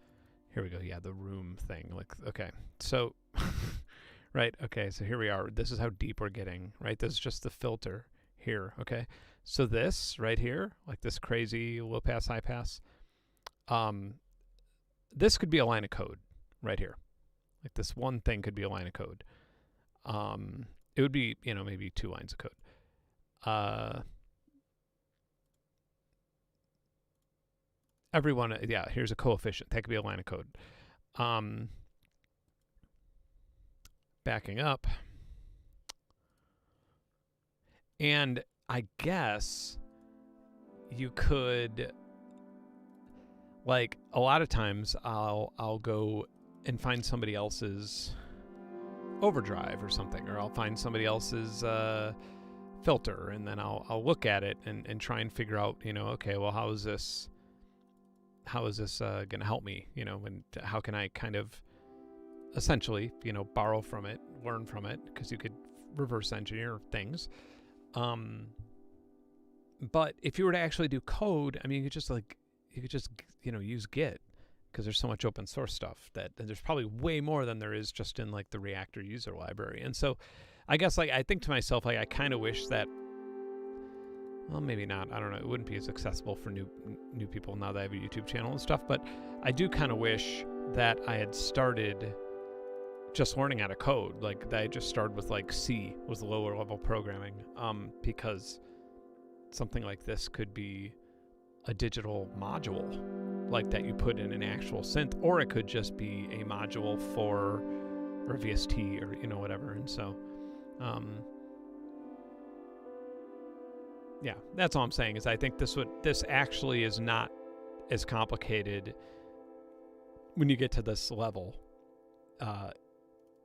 Here we go. Yeah, the room thing. Like, okay, so right. Okay, so here we are. This is how deep we're getting. Right. This is just the filter here. Okay. So this right here, like this crazy low pass, high pass. This could be a line of code right here. Like this one thing could be a line of code. It would be, maybe 2 lines of code. Everyone, yeah, here's a coefficient. That could be a line of code. Backing up. And I guess you could, like, a lot of times I'll go and find somebody else's overdrive or something, or I'll find somebody else's filter, and then I'll look at it and try and figure out, okay, well, how is this going to help me, and how can I kind of essentially, borrow from it, learn from it, because you could reverse engineer things. But if you were to actually do code, I mean, you could just use Git, because there's so much open source stuff that there's probably way more than there is just in like the Reactor user library. And so I guess like I think to myself, like I kind of wish that, well, maybe not, I don't know, it wouldn't be as accessible for new people now that I have a YouTube channel and stuff, but I do kind of wish that I had started just learning how to code, like that I just started with like C was the lower level programming, because something like this could be a digital module like that you put in an actual synth, or it could just be a module for or VST or whatever. And so yeah, that's all I'm saying is I think this actually is not as complicated when you get to this level.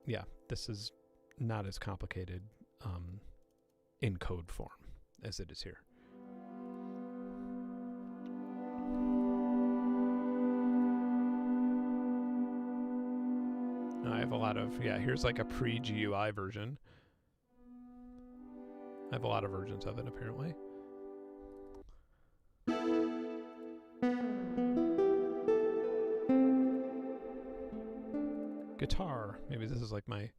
Yeah, this is not as complicated in code form as it is here. I have a lot of, here's like a pre-GUI version. I have a lot of versions of it, apparently. Guitar. Maybe this is like my...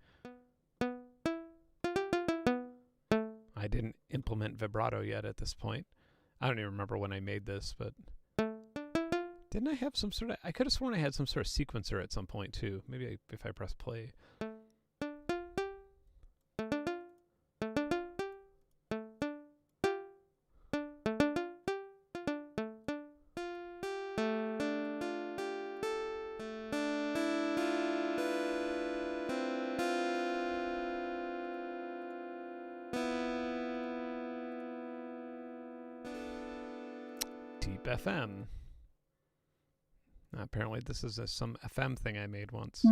I didn't implement vibrato yet at this point. I don't even remember when I made this, but... Didn't I have some sort of... I could have sworn I had some sort of sequencer at some point, too. Maybe if I press play. Deep FM. Apparently this is some FM thing I made once.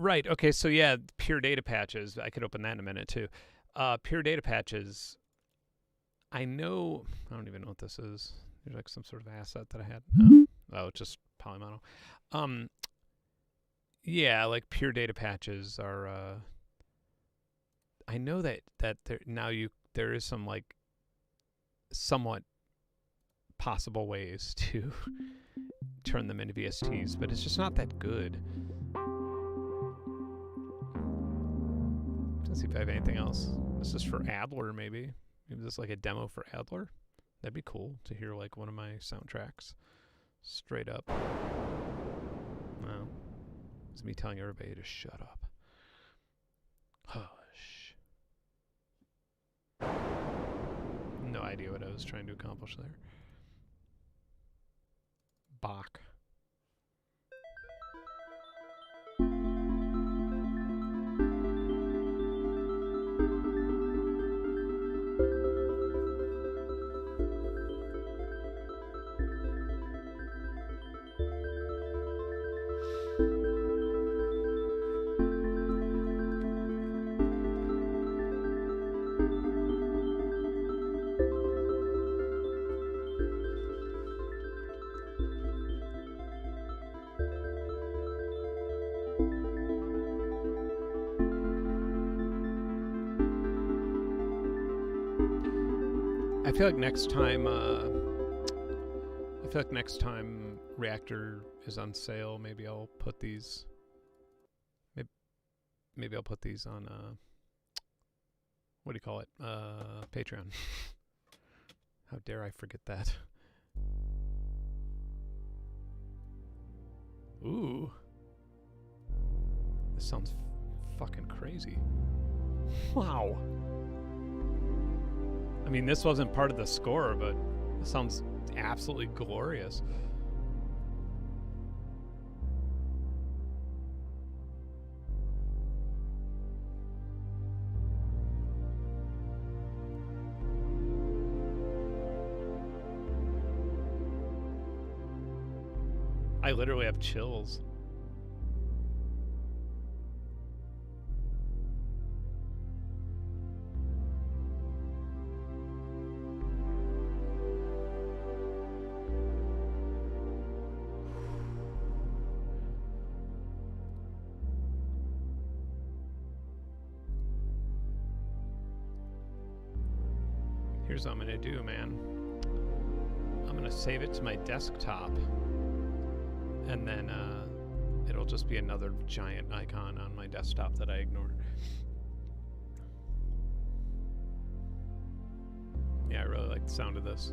Right. Okay. So yeah, pure data patches. I could open that in a minute too. Pure data patches. I know. I don't even know what this is. There's like some sort of asset that I had. Oh, it's just polymono. Yeah, like pure data patches are. I know that there is some like somewhat possible ways to turn them into VSTs, but it's just not that good. Let's see if I have anything else. This is for Adler, maybe. Maybe this is like a demo for Adler. That'd be cool to hear like one of my soundtracks straight up. No, it's me telling everybody to shut up. Hush. No idea what I was trying to accomplish there. Bach. I feel like next time Reactor is on sale, maybe I'll put these. Maybe I'll put these on. What do you call it? Patreon. How dare I forget that? Ooh, this sounds fucking crazy. Wow. I mean, this wasn't part of the score, but it sounds absolutely glorious. I literally have chills. Here's what I'm gonna do, man. I'm gonna save it to my desktop, and then it'll just be another giant icon on my desktop that I ignore. Yeah, I really like the sound of this.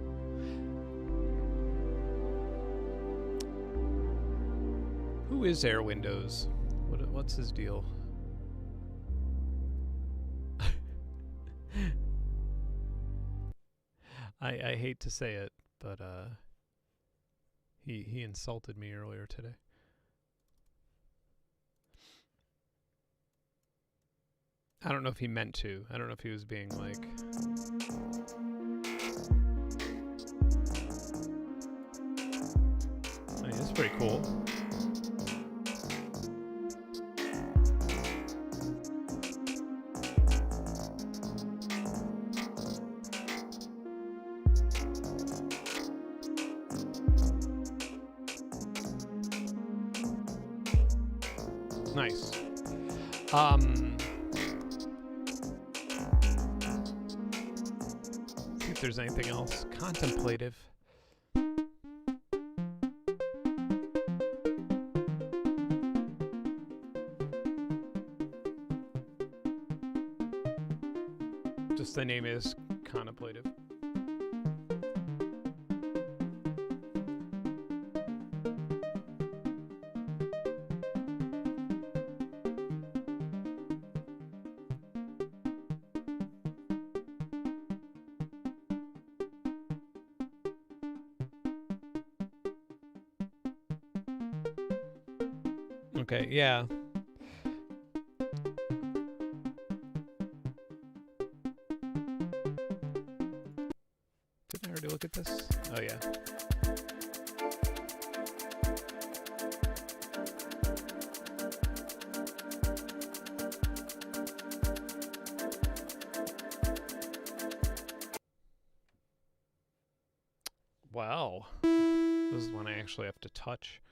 Who is Air Windows? What's his deal? I hate to say it, but he insulted me earlier today. I don't know if he meant to. I don't know if he was being like... I mean, it's pretty cool. Nice. See if there's anything else contemplative. Just the name is contemplative. Okay, yeah. Didn't I already look at this? Oh, yeah. Wow. This is one I actually have to touch.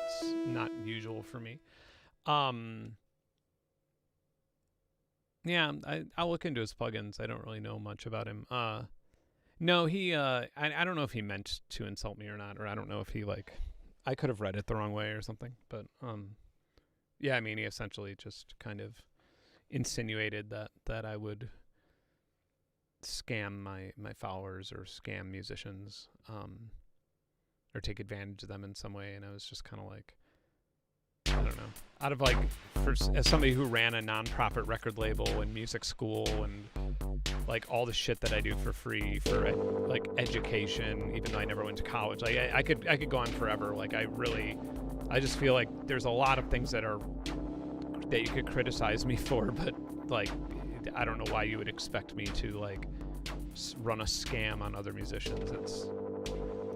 It's not usual for me. Yeah, I'll look into his plugins. I don't really know much about him. No, he I don't know if he meant to insult me or not, or I don't know if he like I could have read it the wrong way or something, but yeah, I mean, he essentially just kind of insinuated that I would scam my followers or scam musicians, or take advantage of them in some way. And I was just kind of like, I don't know. Out of like, as somebody who ran a nonprofit record label and music school and like all the shit that I do for free for like education, even though I never went to college, like I could go on forever. Like I just feel like there's a lot of things that you could criticize me for, but like I don't know why you would expect me to like run a scam on other musicians.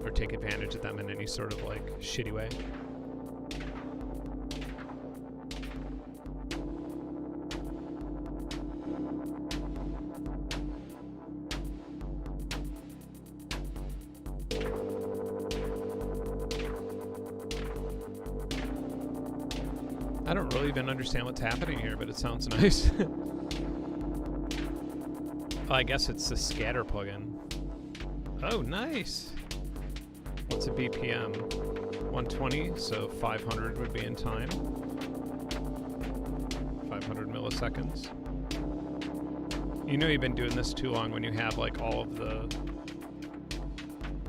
Or take advantage of them in any sort of like shitty way. I don't really even understand what's happening here, but it sounds nice. Oh, I guess it's a scatter plugin. Oh, nice. What's a BPM? 120, so 500 would be in time. 500 milliseconds. You know you've been doing this too long when you have like all of the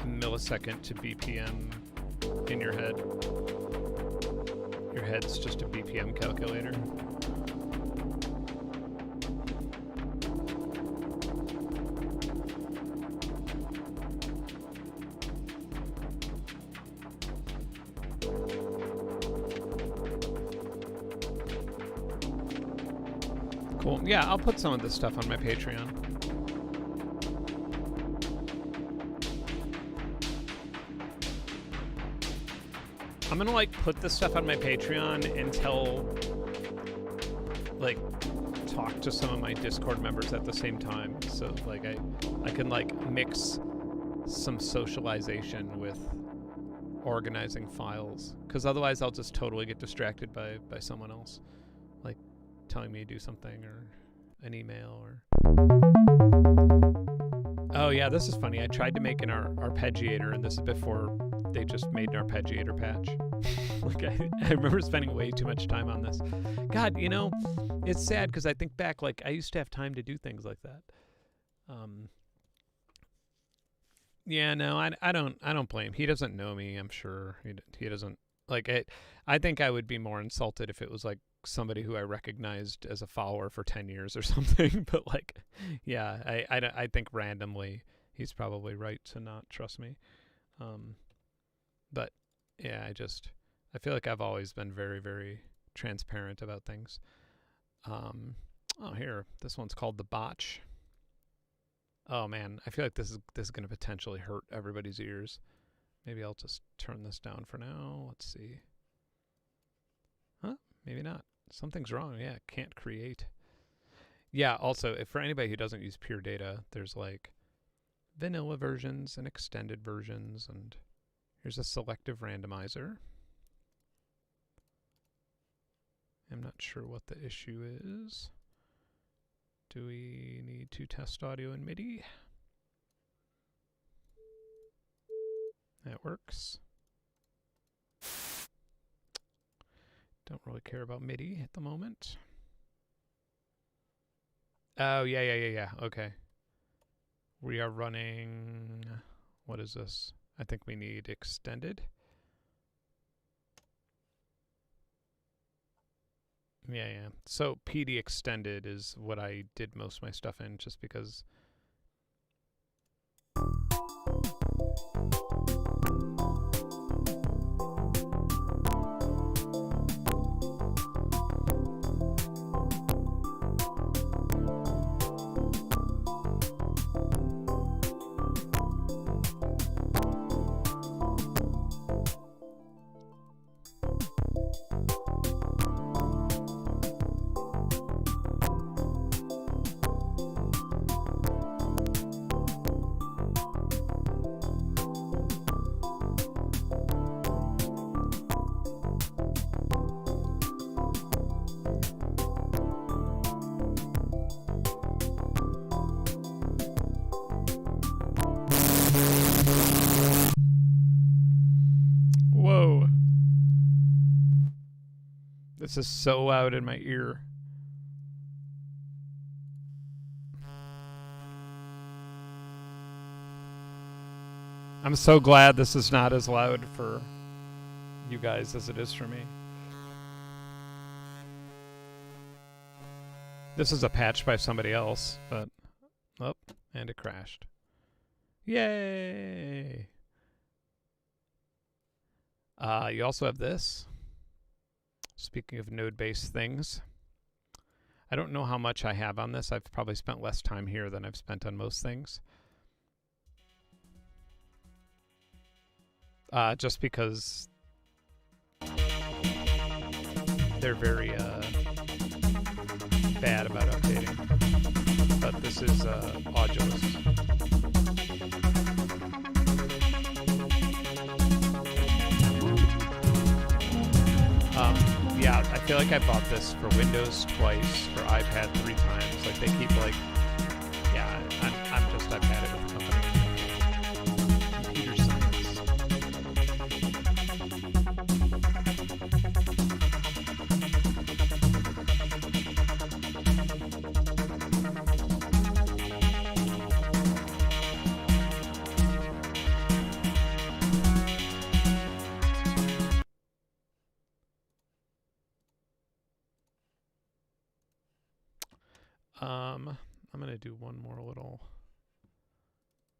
millisecond to BPM in your head. Your head's just a BPM calculator. Cool. Yeah, I'll put some of this stuff on my Patreon. I'm gonna like put this stuff on my Patreon until like talk to some of my Discord members at the same time. So like I can like mix some socialization with organizing files, because otherwise I'll just totally get distracted by someone else, like telling me to do something or an email or... Oh yeah, this is funny. I tried to make an arpeggiator, and this is before they just made an arpeggiator patch. Like I remember spending way too much time on this. God, you know, it's sad because I think back, like I used to have time to do things like that. Yeah, no, I don't blame. He doesn't know me. I'm sure he doesn't like it. I think I would be more insulted if it was like somebody who I recognized as a follower for 10 years or something. But like, yeah, I think randomly he's probably right to not trust me. But yeah, I feel like I've always been very, very transparent about things. Oh, here, this one's called The Botch. Oh man, I feel like this is going to potentially hurt everybody's ears. Maybe I'll just turn this down for now. Let's see. Huh? Maybe not. Something's wrong. Yeah, can't create. Yeah, also, if for anybody who doesn't use Pure Data, there's like vanilla versions and extended versions, and here's a selective randomizer. I'm not sure what the issue is. Do we need to test audio in MIDI? That works. Don't really care about MIDI at the moment. Oh, yeah. Okay. We are running... What is this? I think we need extended. Yeah. So PD extended is what I did most of my stuff in, just because... Whoa. This is so loud in my ear. I'm so glad this is not as loud for you guys as it is for me. This is a patch by somebody else, but oh, and it crashed. Yay! You also have this. Speaking of node-based things, I don't know how much I have on this. I've probably spent less time here than I've spent on most things. Just because they're very bad about updating. But this is Modulus. Yeah, I feel like I bought this for Windows twice, for iPad 3 times. Like they keep like, yeah, I've had it with the company. Computer science. I'm going to do one more little,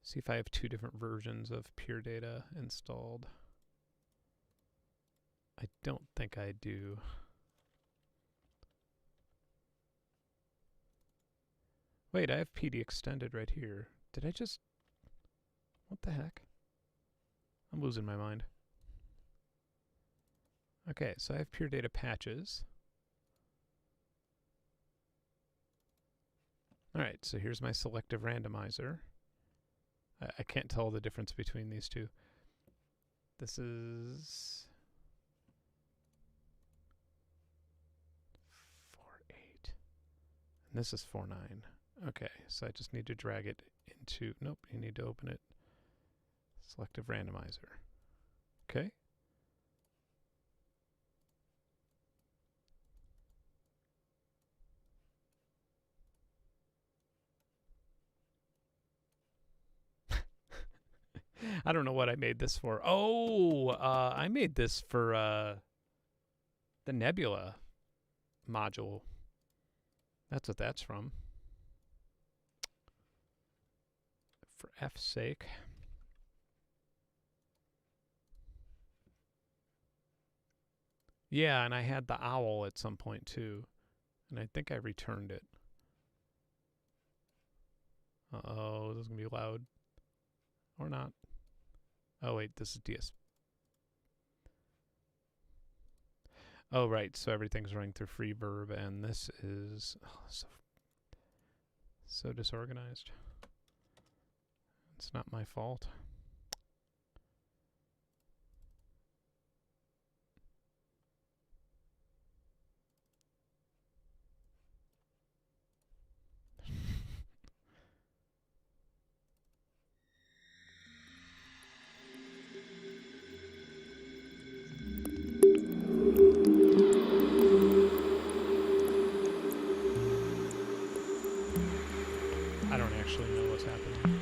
see if I have 2 different versions of Pure Data installed. I don't think I do. Wait, I have PD extended right here. Did I just, what the heck? I'm losing my mind. Okay, so I have Pure Data patches. Alright, so here's my selective randomizer. I can't tell the difference between these two. This is 4.8. And this is 4.9. Okay, so I just need to drag it into, nope, you need to open it. Selective randomizer. Okay. I don't know what I made this for. Oh, I made this for the Nebula module. That's what that's from. For F's sake. Yeah, and I had the owl at some point too. And I think I returned it. Uh-oh, this is going to be loud. Or not. Oh, wait, this is DS. Oh, right, so everything's running through Freeverb, and this is so disorganized. It's not my fault. I don't actually know what's happening.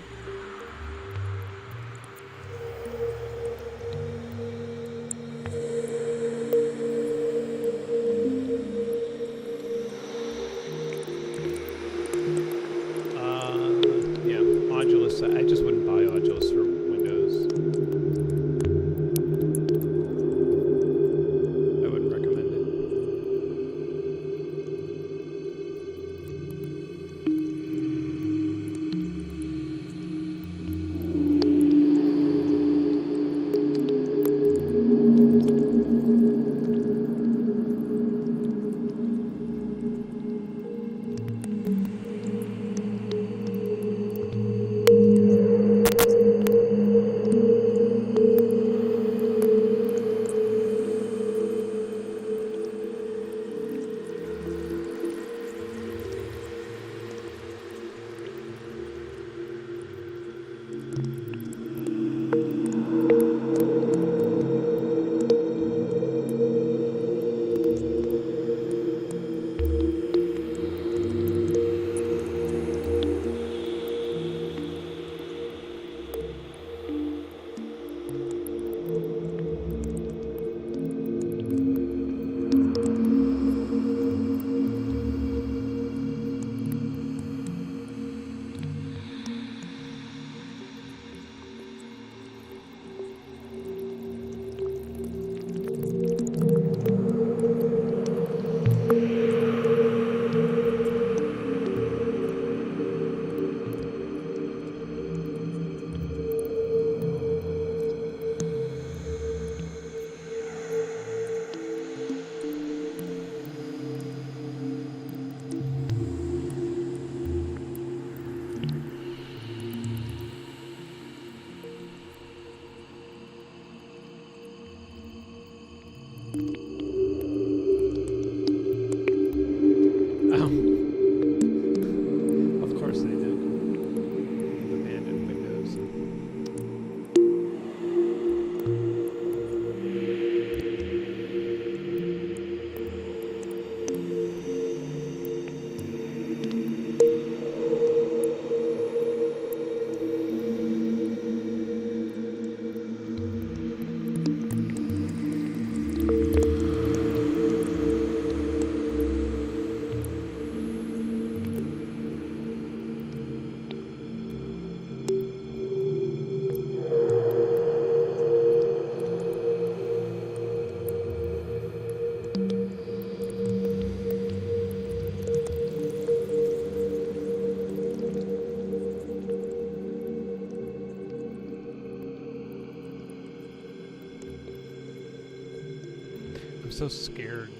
so scared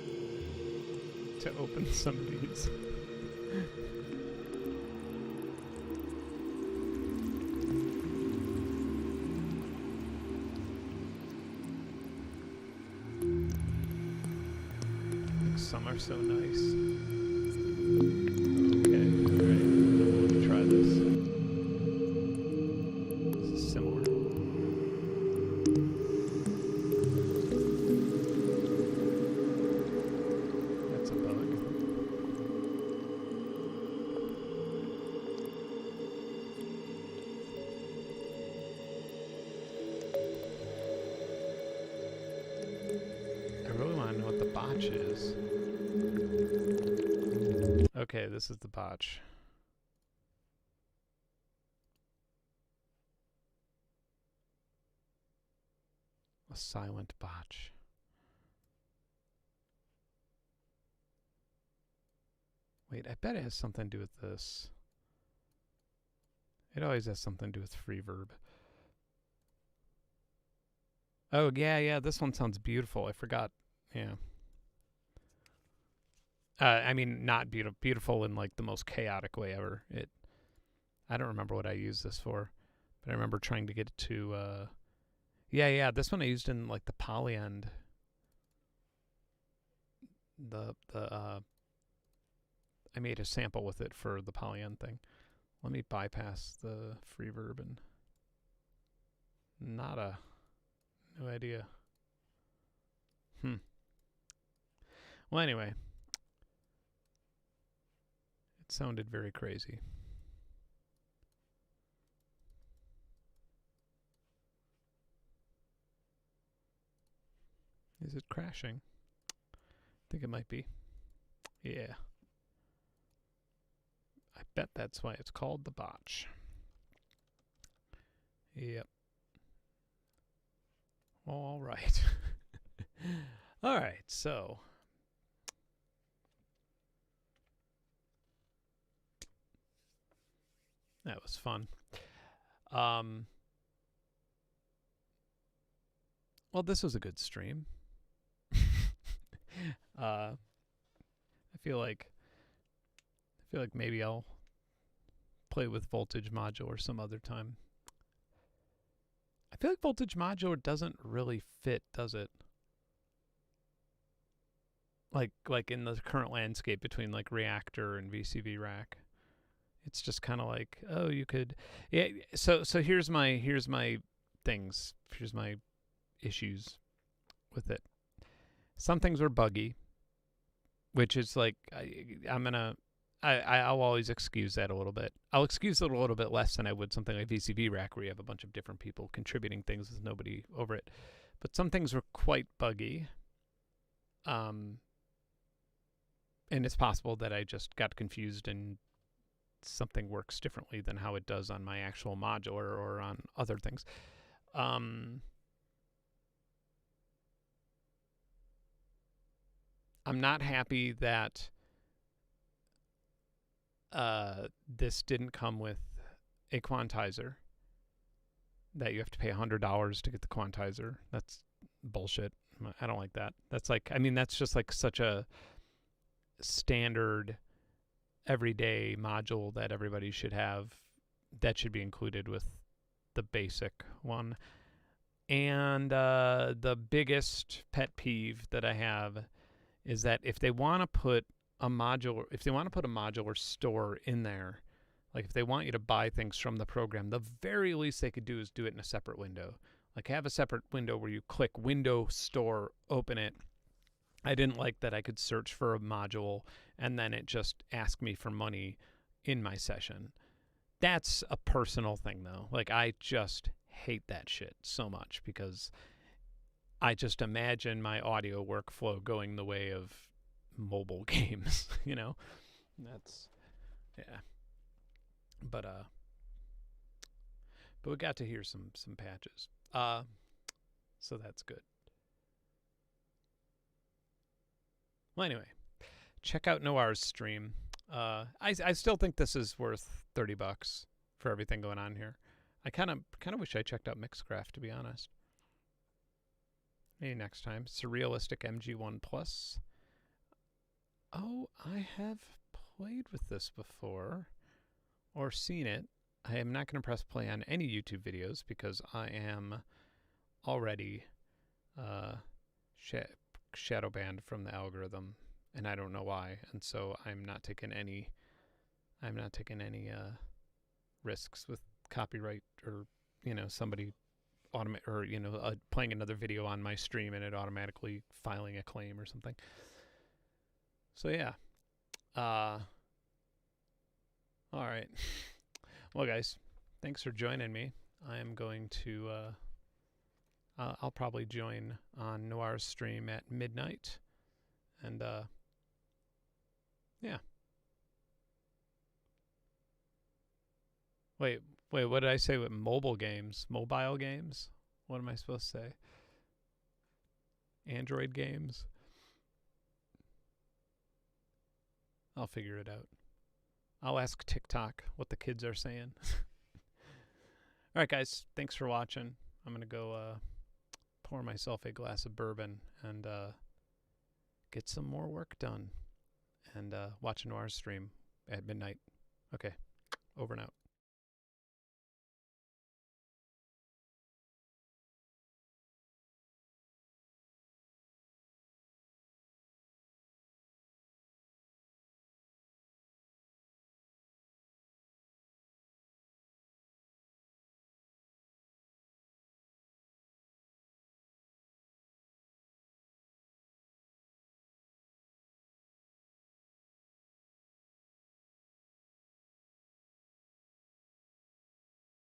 to open some of these. Like some are so nice. Okay, alright. Let me try this. This is similar. That's a bug. I really want to know what the botch is. Okay, this is the botch. A silent botch. Wait, I bet it has something to do with this. It always has something to do with reverb. Oh, yeah, this one sounds beautiful. I forgot. Yeah. I mean, not beautiful in like the most chaotic way ever. I don't remember what I used this for, but I remember trying to get it to. Yeah. This one I used in like the poly end. I made a sample with it for the poly end thing. Let me bypass the reverb and. Nada. No idea. Well, anyway. It sounded very crazy. Is it crashing? I think it might be. Yeah. I bet that's why it's called the botch. Yep. All right. All right, so that was fun. Well, this was a good stream. I feel like maybe I'll play with Voltage Modular some other time. I feel like Voltage Modular doesn't really fit, does it? Like in the current landscape between like Reactor and VCV Rack. It's just kind of like, oh, you could, yeah. So here's my things. Here's my issues with it. Some things were buggy, which is like I'll always excuse that a little bit. I'll excuse it a little bit less than I would something like VCV Rack, where you have a bunch of different people contributing things with nobody over it. But some things were quite buggy. And it's possible that I just got confused and something works differently than how it does on my actual modular or on other things. I'm not happy that this didn't come with a quantizer, that you have to pay $100 to get the quantizer. That's bullshit. I don't like that. That's like, I mean, that's just like such a standard everyday module that everybody should have. That should be included with the basic one. And the biggest pet peeve that I have is that if they want to put a modular store in there, like if they want you to buy things from the program, the very least they could do is do it in a separate window. Like have a separate window where you click Window Store, open it. I didn't like that I could search for a module and then it just asked me for money in my session. That's a personal thing though. Like I just hate that shit so much because I just imagine my audio workflow going the way of mobile games, you know? That's, yeah. But we got to hear some patches. So that's good. Well, anyway, check out Noir's stream. I still think this is worth $30 for everything going on here. I kind of wish I checked out Mixcraft, to be honest. Maybe next time. Surrealistic MG1 Plus. Oh, I have played with this before or seen it. I am not going to press play on any YouTube videos because I am already shadow banned from the algorithm, and I don't know why. And so I'm not taking any. I'm not taking any risks with copyright or somebody playing another video on my stream and it automatically filing a claim or something. So yeah. All right. Well, guys, thanks for joining me. I am going to. I'll probably join on Noir's stream at midnight, and yeah. Wait, what did I say with mobile games? Mobile games? What am I supposed to say? Android games? I'll figure it out. I'll ask TikTok what the kids are saying. All right, guys. Thanks for watching. I'm going to go pour myself a glass of bourbon and get some more work done and watch Noir's stream at midnight. Okay. Over and out.